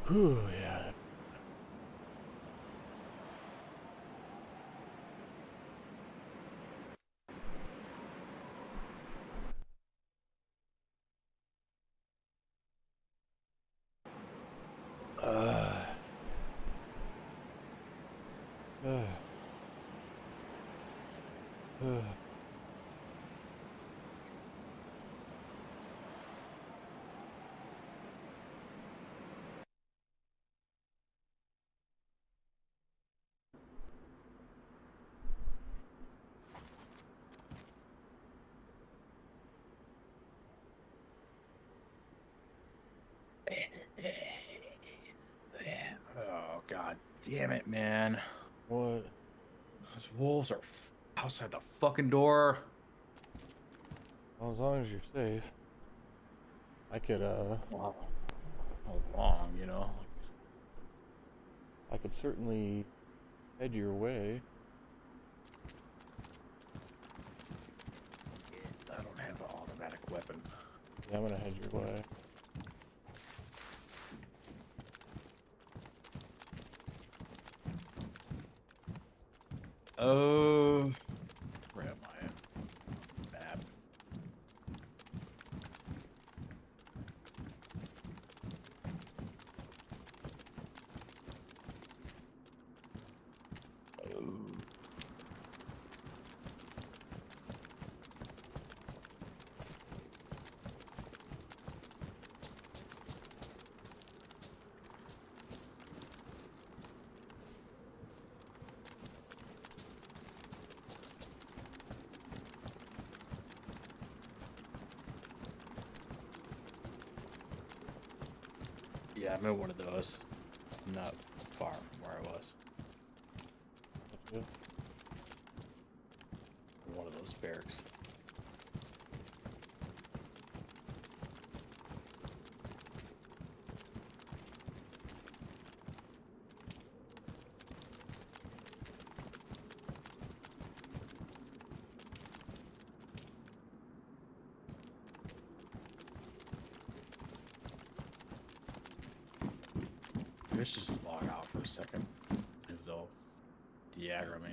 Whew, yeah. Uh, uh, uh. Oh god damn it, man. What? Those wolves are outside the fucking door. Well, as long as you're safe. I could, Wow. How long, you know? I could certainly head your way. I don't have an automatic weapon. Yeah, I'm gonna head your way. Oh, where am I? Map. Oh. Yeah, I'm in one of those. Not far from where I was. That's good. One of those barracks. Maybe I should just log out for a second. If they'll de-aggro me.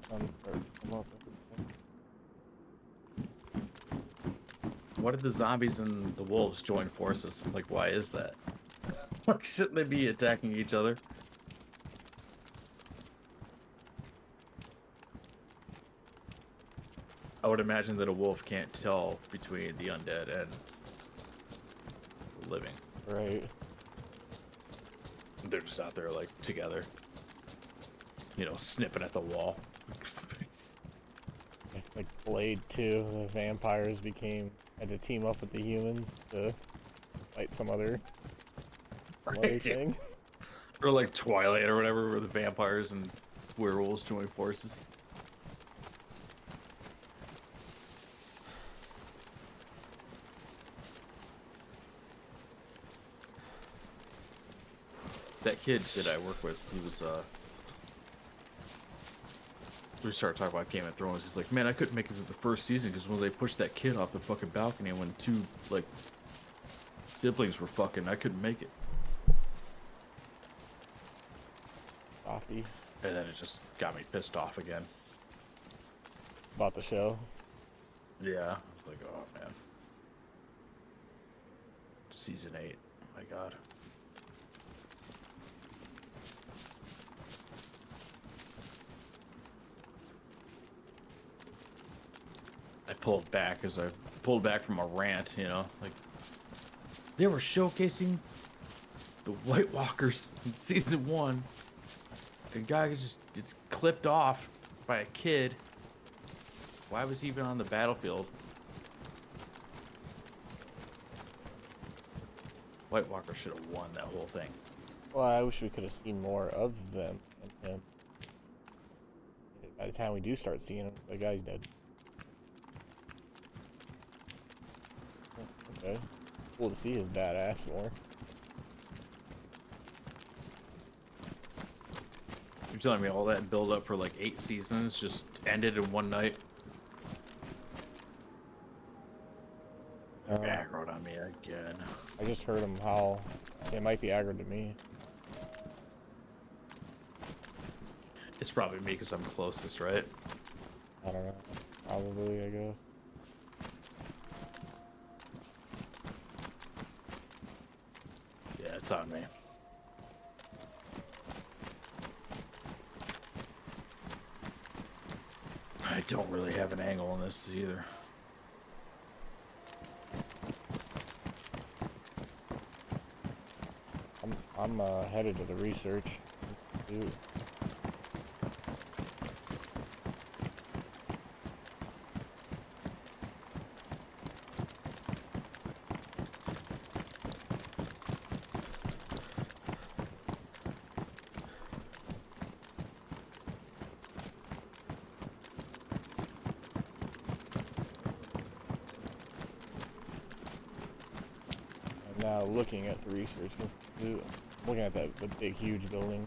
Come up. Why did the zombies and the wolves join forces? Like, why is that? Like, shouldn't they be attacking each other? I would imagine that a wolf can't tell between the undead and the living. Right. They're just out there, like, together. You know, snipping at the wall. Like Blade 2, the vampires had to team up with the humans to fight some other thing. Or like Twilight or whatever, where the vampires and werewolves join forces. That kid that I work with, he was we started talking about Game of Thrones. He's like, man, I couldn't make it to the first season because when they pushed that kid off the fucking balcony and when two like siblings were fucking, I couldn't make it. Softy. And then it just got me pissed off again. About the show. Yeah, I was like, oh man. Season 8. Oh my god. I pulled back as I pulled back from a rant, you know, like they were showcasing the White Walkers in season 1. The guy just gets clipped off by a kid. Why was he even on the battlefield? White Walker should have won that whole thing. Well, I wish we could have seen more of them and him. By the time we do start seeing him, the guy's dead. Okay. cool to see his badass more. You're telling me all that build up for like 8 seasons just ended in one night? Aggroed on me again. I just heard him howl. It might be aggroed to me. It's probably me because I'm closest, right? I don't know. Probably, I guess. Yeah, it's on me. I don't really have an angle on this either. I'm headed to the research. Dude. I'm now looking at the research institute. I'm looking at the big, huge building.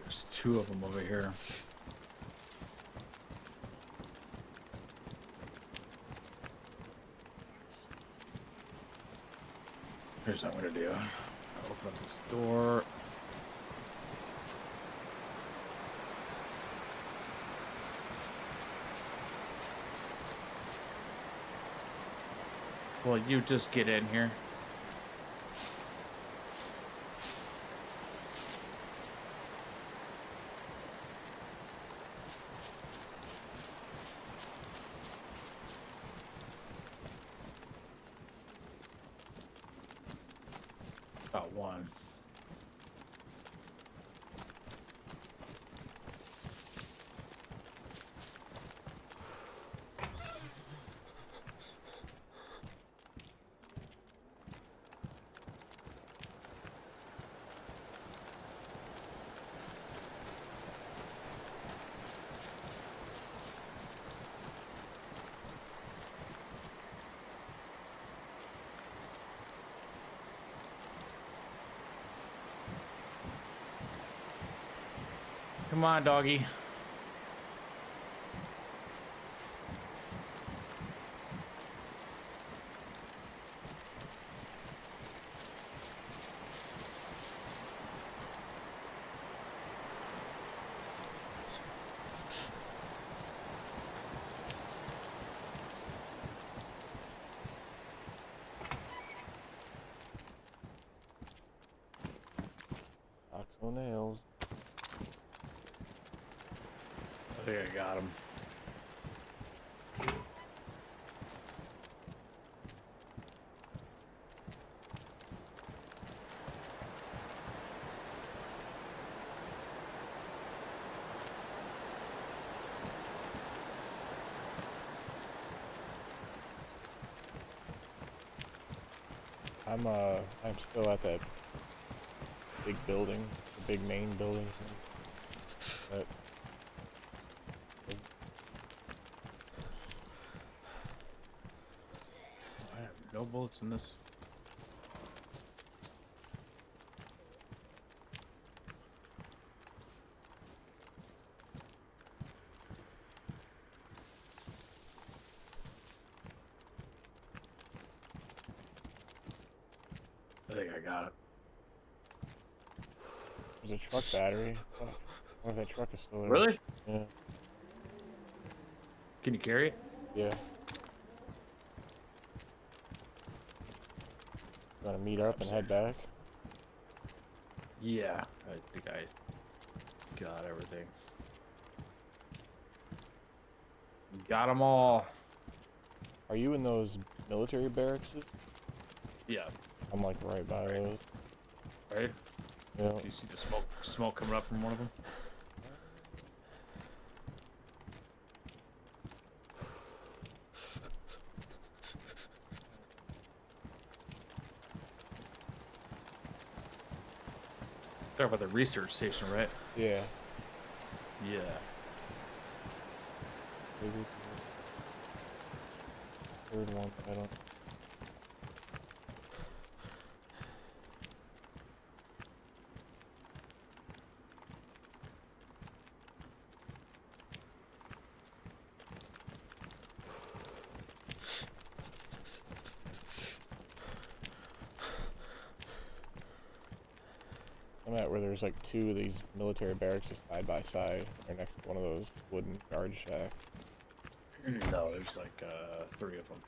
There's 2 of them over here. Here's what I'm gonna do. I'll open up this door. Well, you just get in here. Got one. Come on, doggy. Oxo nails. I think I got him. I'm still at that big building, the big main building. But I have no bullets in this. I think I got it. there's a truck battery. What if that truck is still there? Really? Yeah. Can you carry it? Yeah. Want to meet up and head back? Yeah, I think I got everything. Got them all. Are you in those military barracks? Yeah, I'm like right by those. right? Yeah. Can you see the smoke coming up from one of them? Talk about the research station, right? Yeah. Yeah. Maybe the third one. I don't. I'm at where there's like 2 of these military barracks just side by side. They're next to one of those wooden guard shacks. No, there's like 3 of them.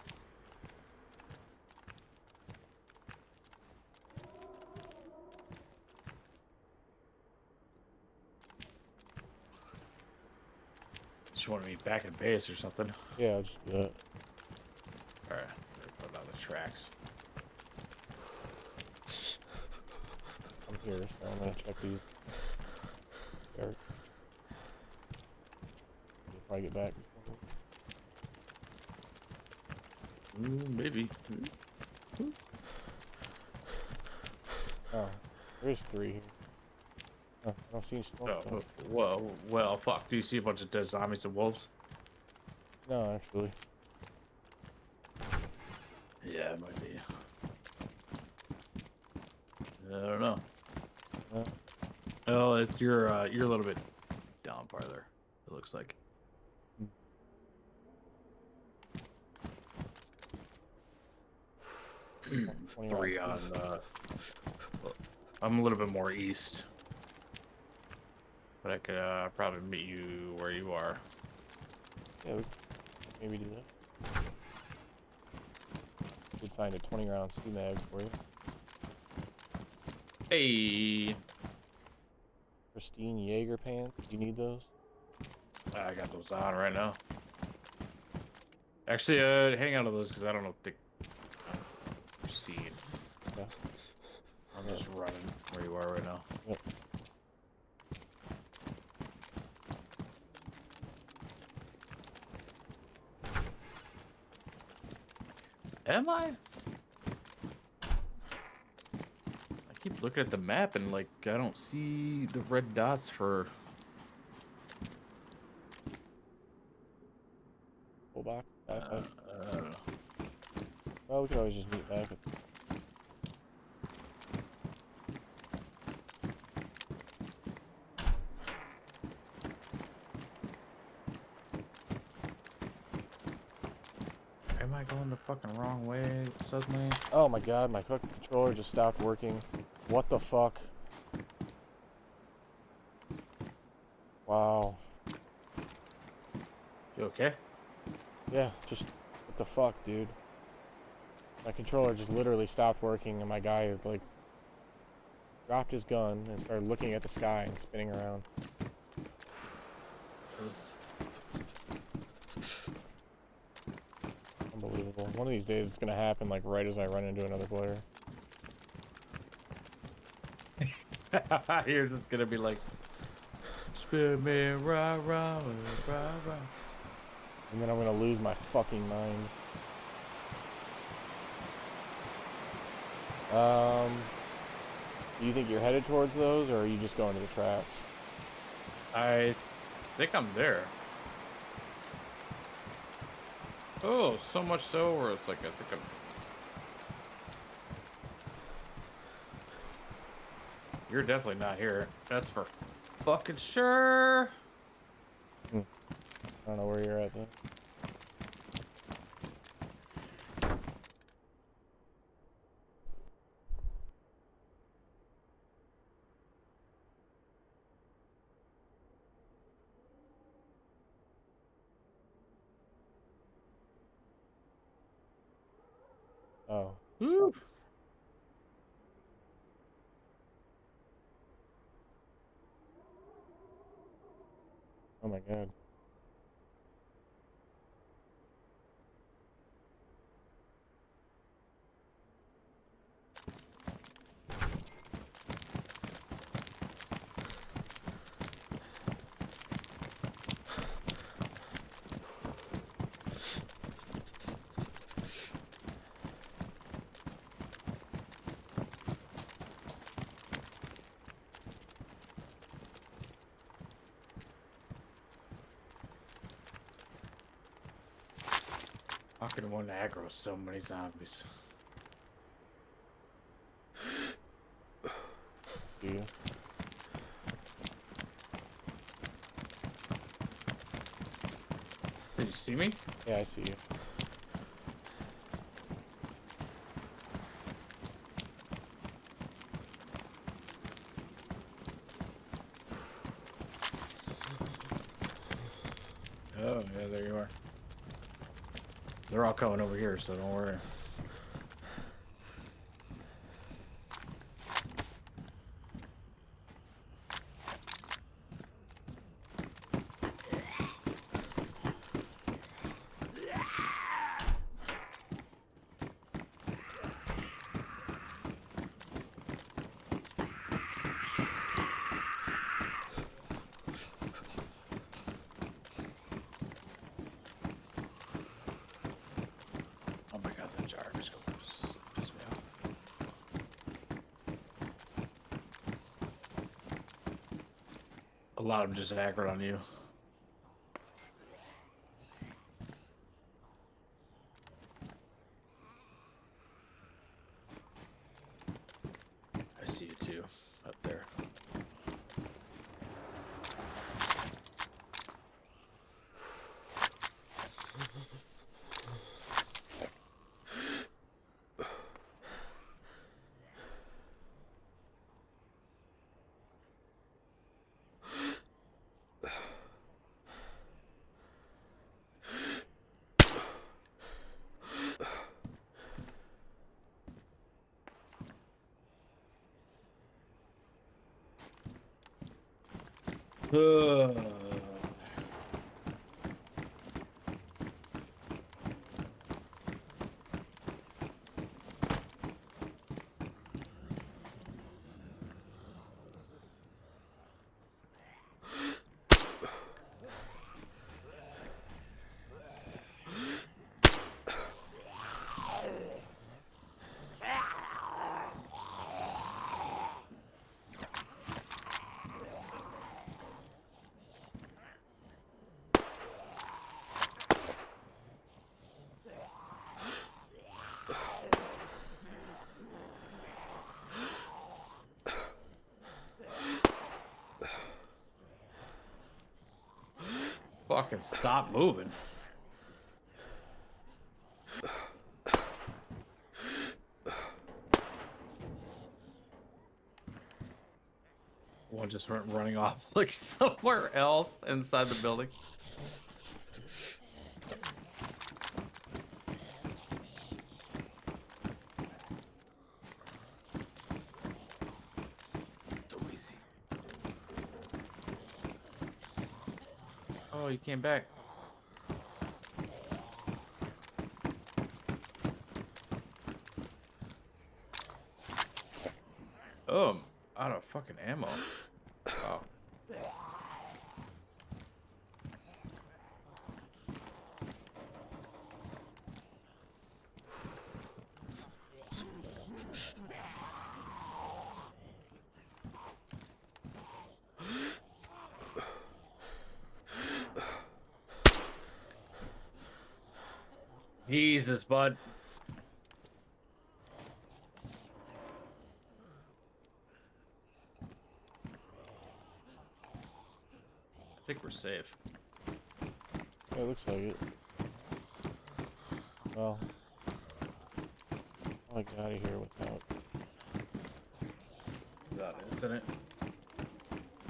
Just want to be back in base or something. Yeah, I'll just do that. Alright, put on the tracks. I'm here, so I'm gonna check these. Barracks. Before I get back. Maybe. Oh, there's 3 here. Oh, I don't see any smoke. Oh, well, fuck. Do you see a bunch of dead zombies and wolves? No, actually. Yeah, it might be. I don't know. No. Oh, it's you're a little bit down farther. It looks like. Hmm. 3 on. I'm a little bit more east, but I could probably meet you where you are. Yeah, we could maybe do that. Could find a 20-round C-mag for you. Hey, Pristine Jaeger pants. You need those? I got those on right now. Actually, hang on to those because I don't know if they pristine. Yeah. I'm just running where you are right now. Yep. Am I? I keep looking at the map and like I don't see the red dots for. Full box. I don't know. Well, we could always just meet back at. Am I going the fucking wrong way suddenly? Oh my god, my fucking controller just stopped working. What the fuck? Wow. You okay? Yeah, just what the fuck, dude? My controller just literally stopped working, and my guy like dropped his gun and started looking at the sky and spinning around. Unbelievable. One of these days it's gonna happen like right as I run into another player. You're just gonna be like, spin me rah rah rah rah. And then I'm gonna lose my fucking mind. Do you think you're headed towards those, or are you just going to the tracks? I think I'm there. Oh, so much so where it's like I think I'm. You're definitely not here. That's for fucking sure. I don't know where you're at though. Oh. Woo. Oh my god. fucking one aggro so many zombies. You. Did you see me? Yeah, I see you. Oh, yeah, there you are. They're all coming over here, so don't worry. Oh my god, that jar just pissed me off. A lot of them just aggroed on you. I see you too, up there. Fucking stop moving. One just went running off like somewhere else inside the building. So easy. Oh, you came back. Oh, I'm out of fucking ammo. Wow. Jesus, bud. I think we're safe. Yeah, it looks like it. Well, I get out of here without. Without incident.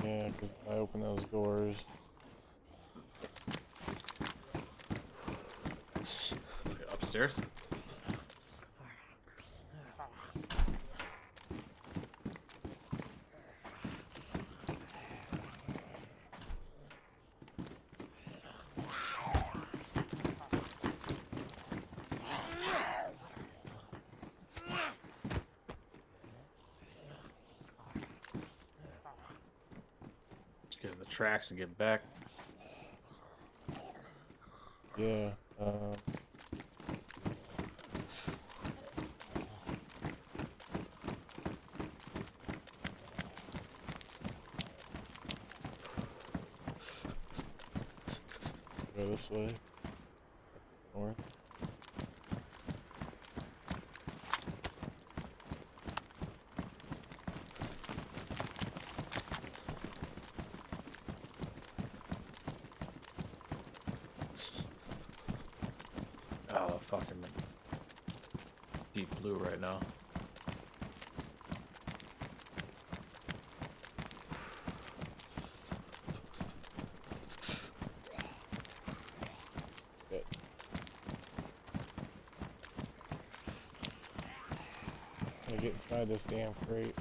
Yeah, because I open those doors. Upstairs. Let's get in the tracks and get back. Yeah. Go this way. North. fucking deep blue right now. Gotta get inside this damn crate.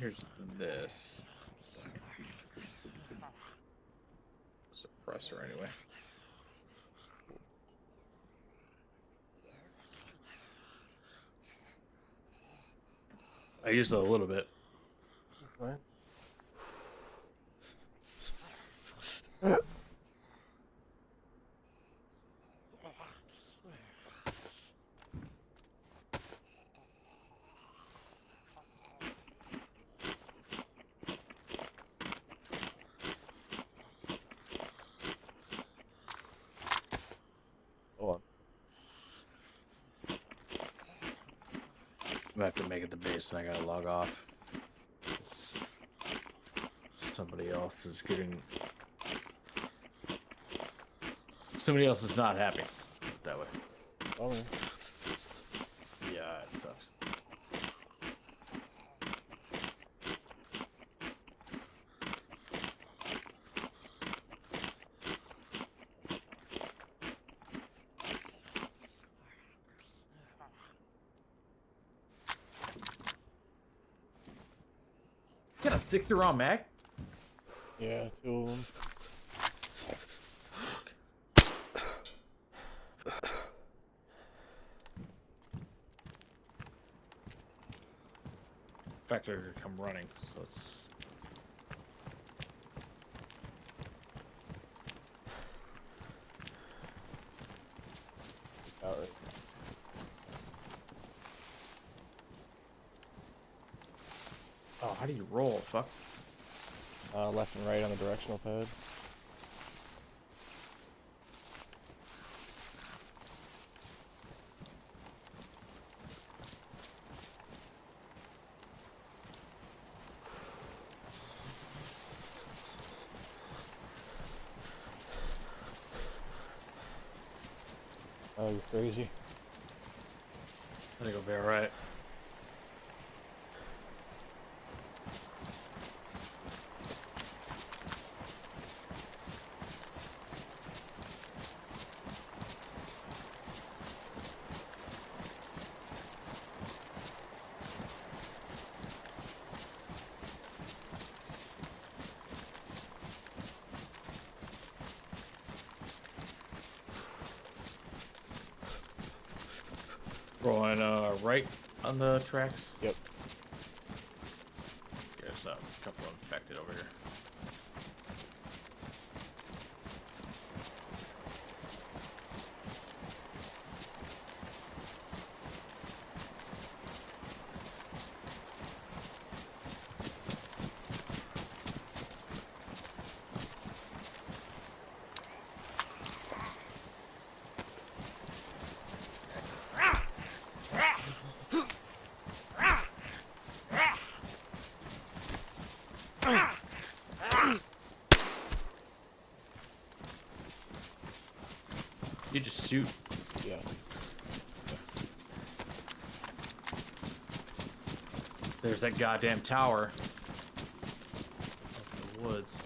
Here's this suppressor anyway. I used it a little bit. What? Hold on. I'm gonna have to make it the base and I gotta log off. Somebody else is getting. Somebody else is not happy. Put it that way. Bummer. Yeah, it sucks. You got a 60-round mag? Yeah, 2 of them. In fact, they're gonna come running, so it's. About right. Oh, how do you roll? Fuck. Left and right on the directional pad. Oh, you're crazy. I think it'll be alright. Rolling right on the tracks. Yep. There's a couple of infected over here. You just shoot. Yeah. There's that goddamn tower. Up in the woods.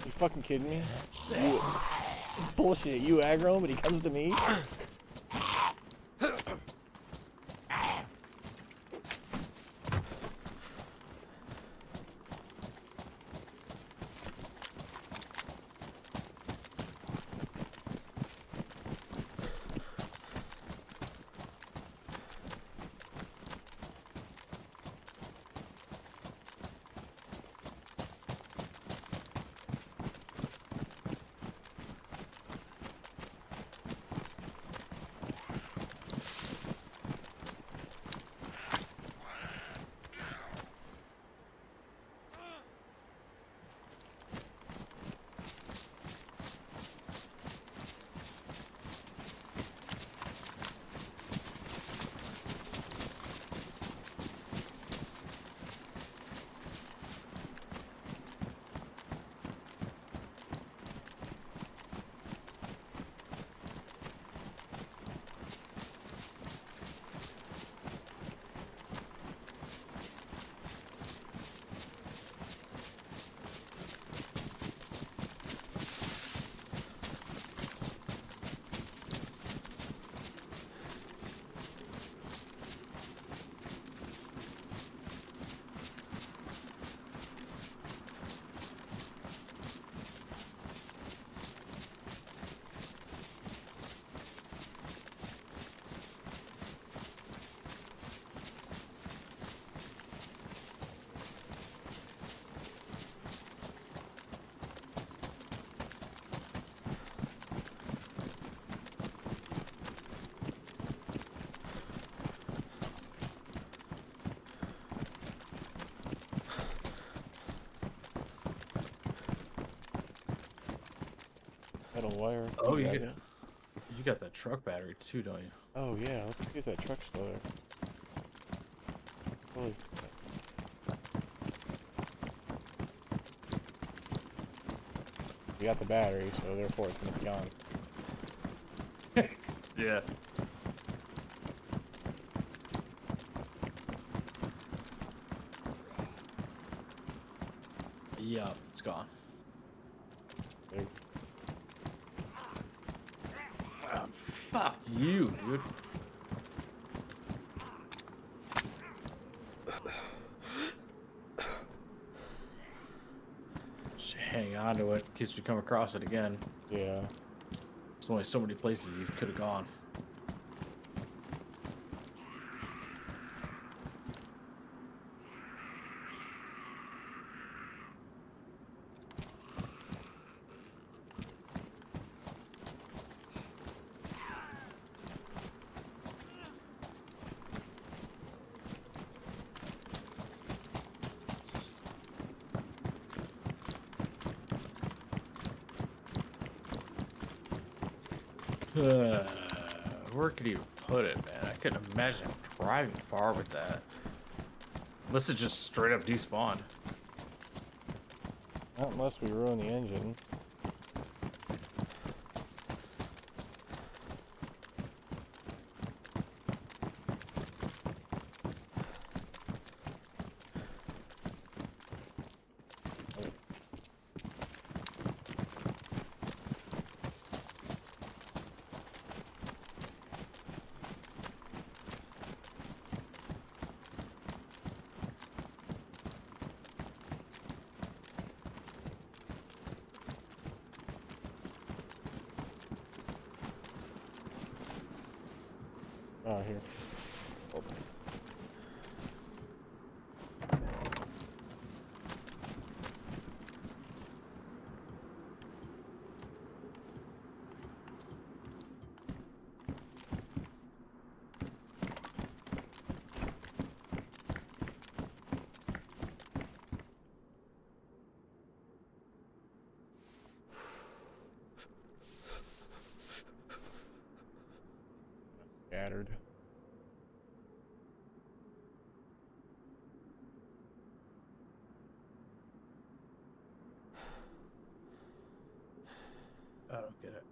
You fucking kidding me? You, bullshit. You aggro him, but he comes to me? metal wire. Oh, Yeah, you got that truck battery too, don't you? Oh yeah, let's see if that truck's still there. Holy. We got the battery, so therefore it's gonna be gone. Yeah. Yeah, it's gone. There. Fuck you, dude. Just hang on to it in case we come across it again. Yeah. There's only so many places you could have gone. Where could you put it, man? I couldn't imagine driving far with that. Unless it just straight up despawned. Not unless we ruin the engine. Oh, here. Hold on. Scattered. I don't get it.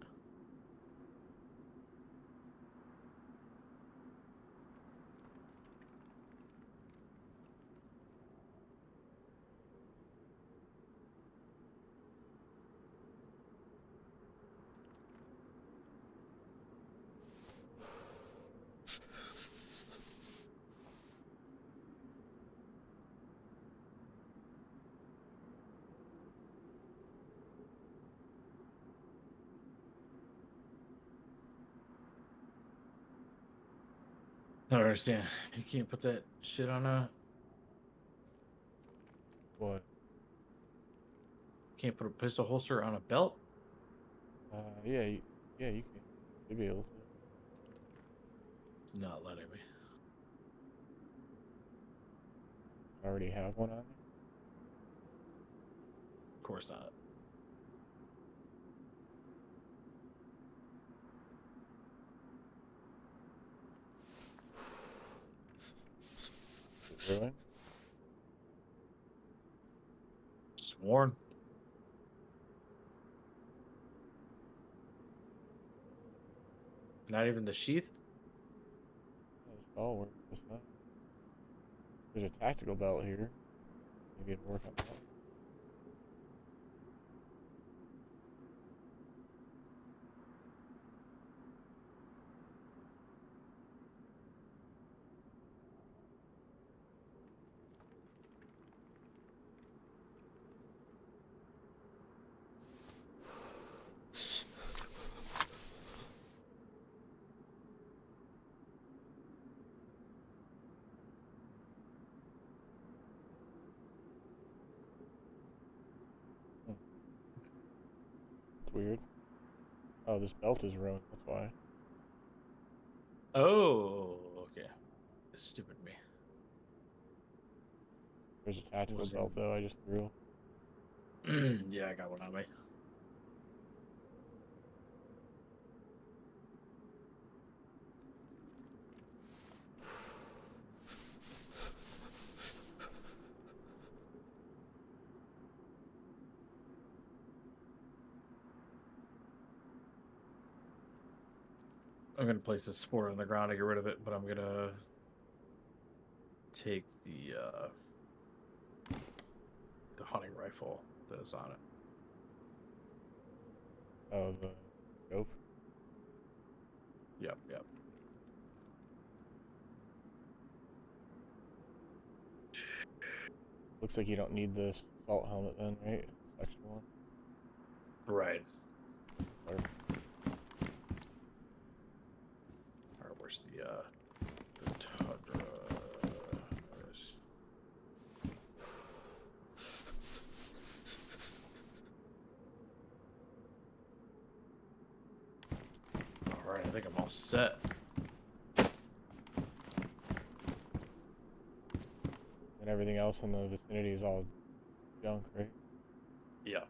I don't understand. You can't put that shit on a. What? Can't put a pistol holster on a belt? Yeah, yeah, you can. You'll be able to. It's not letting me. I already have one on Of course not. there. Really? Just worn. Not even the sheath? Oh, where it's not. There's a tactical belt here. Maybe it'd work on that. It's weird. Oh, this belt is ruined. That's why. Oh, okay. Stupid me. There's a tactical Wasn't- belt though. I just threw. Yeah, I got one on me. I'm gonna place this sport on the ground to get rid of it, but I'm gonna take the hunting rifle that is on it. Oh, the scope. Yep. Looks like you don't need this assault helmet then, right? Section 1. Right. Or Alright, where's the tundra? Alright, I think I'm all set. and everything else in the vicinity is all junk, right? Yeah.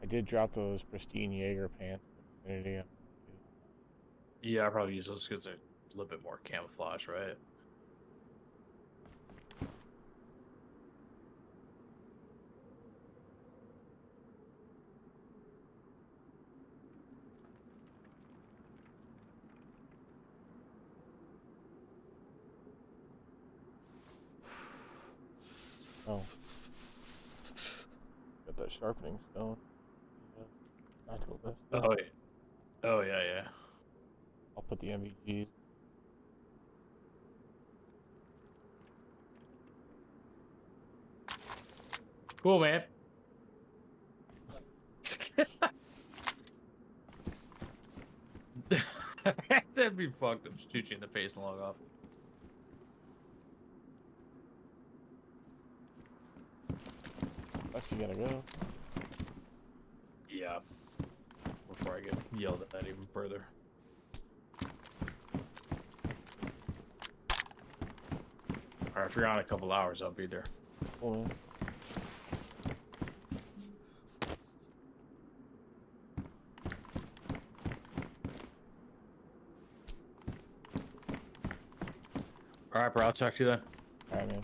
I did drop those pristine Jaeger pants in the vicinity. Yeah, I probably use those because they're a little bit more camouflage, right? Oh. Got that sharpening stone. Tactical vest. Oh, yeah. Oh, yeah. I'll put the MVGs. Cool, man. That'd be fucked up. Shoot you in the face and log off. Actually gotta go. Yeah. Before I get yelled at even further. Alright, if you're on a couple hours, I'll be there. Cool, man. Alright, bro, I'll talk to you then. Alright, man.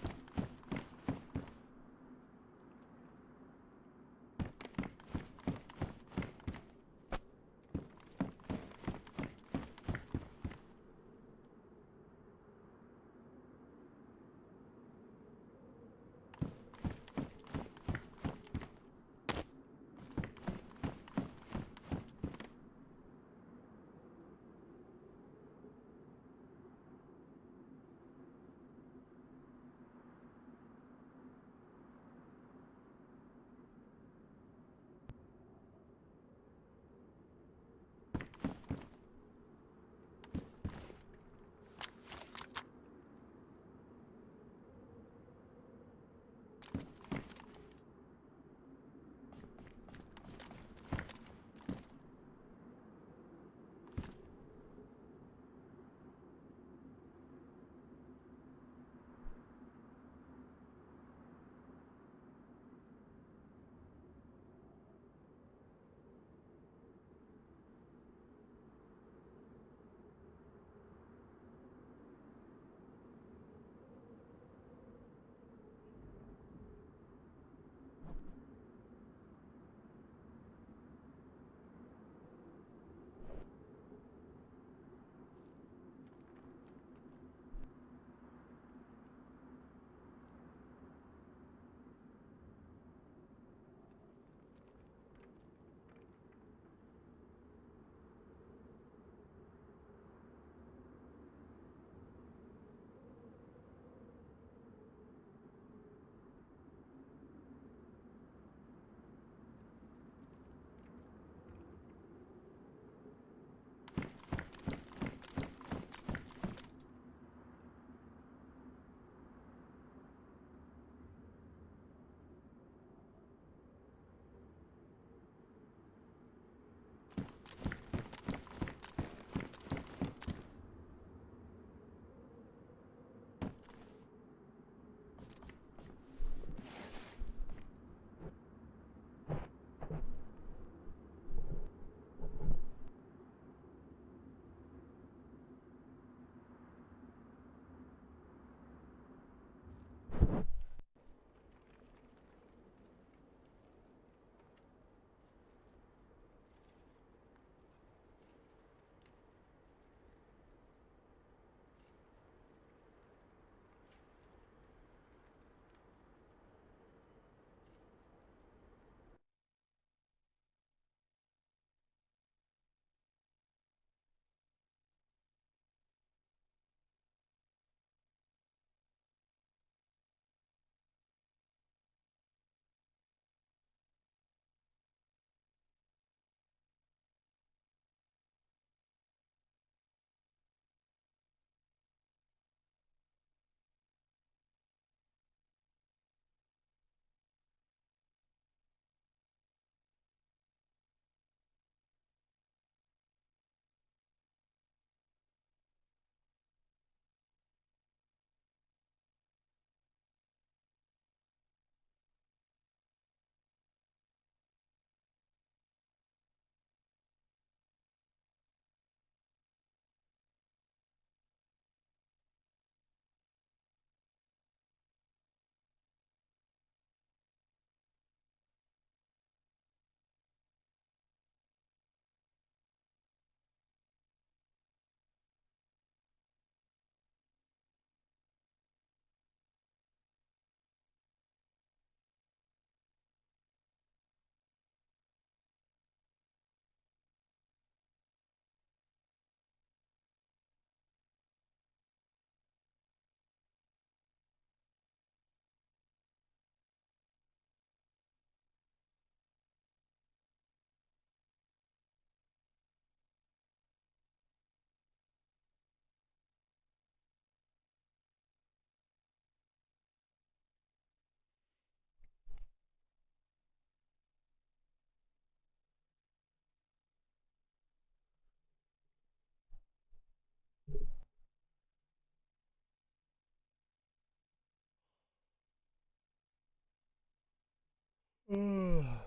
Oh.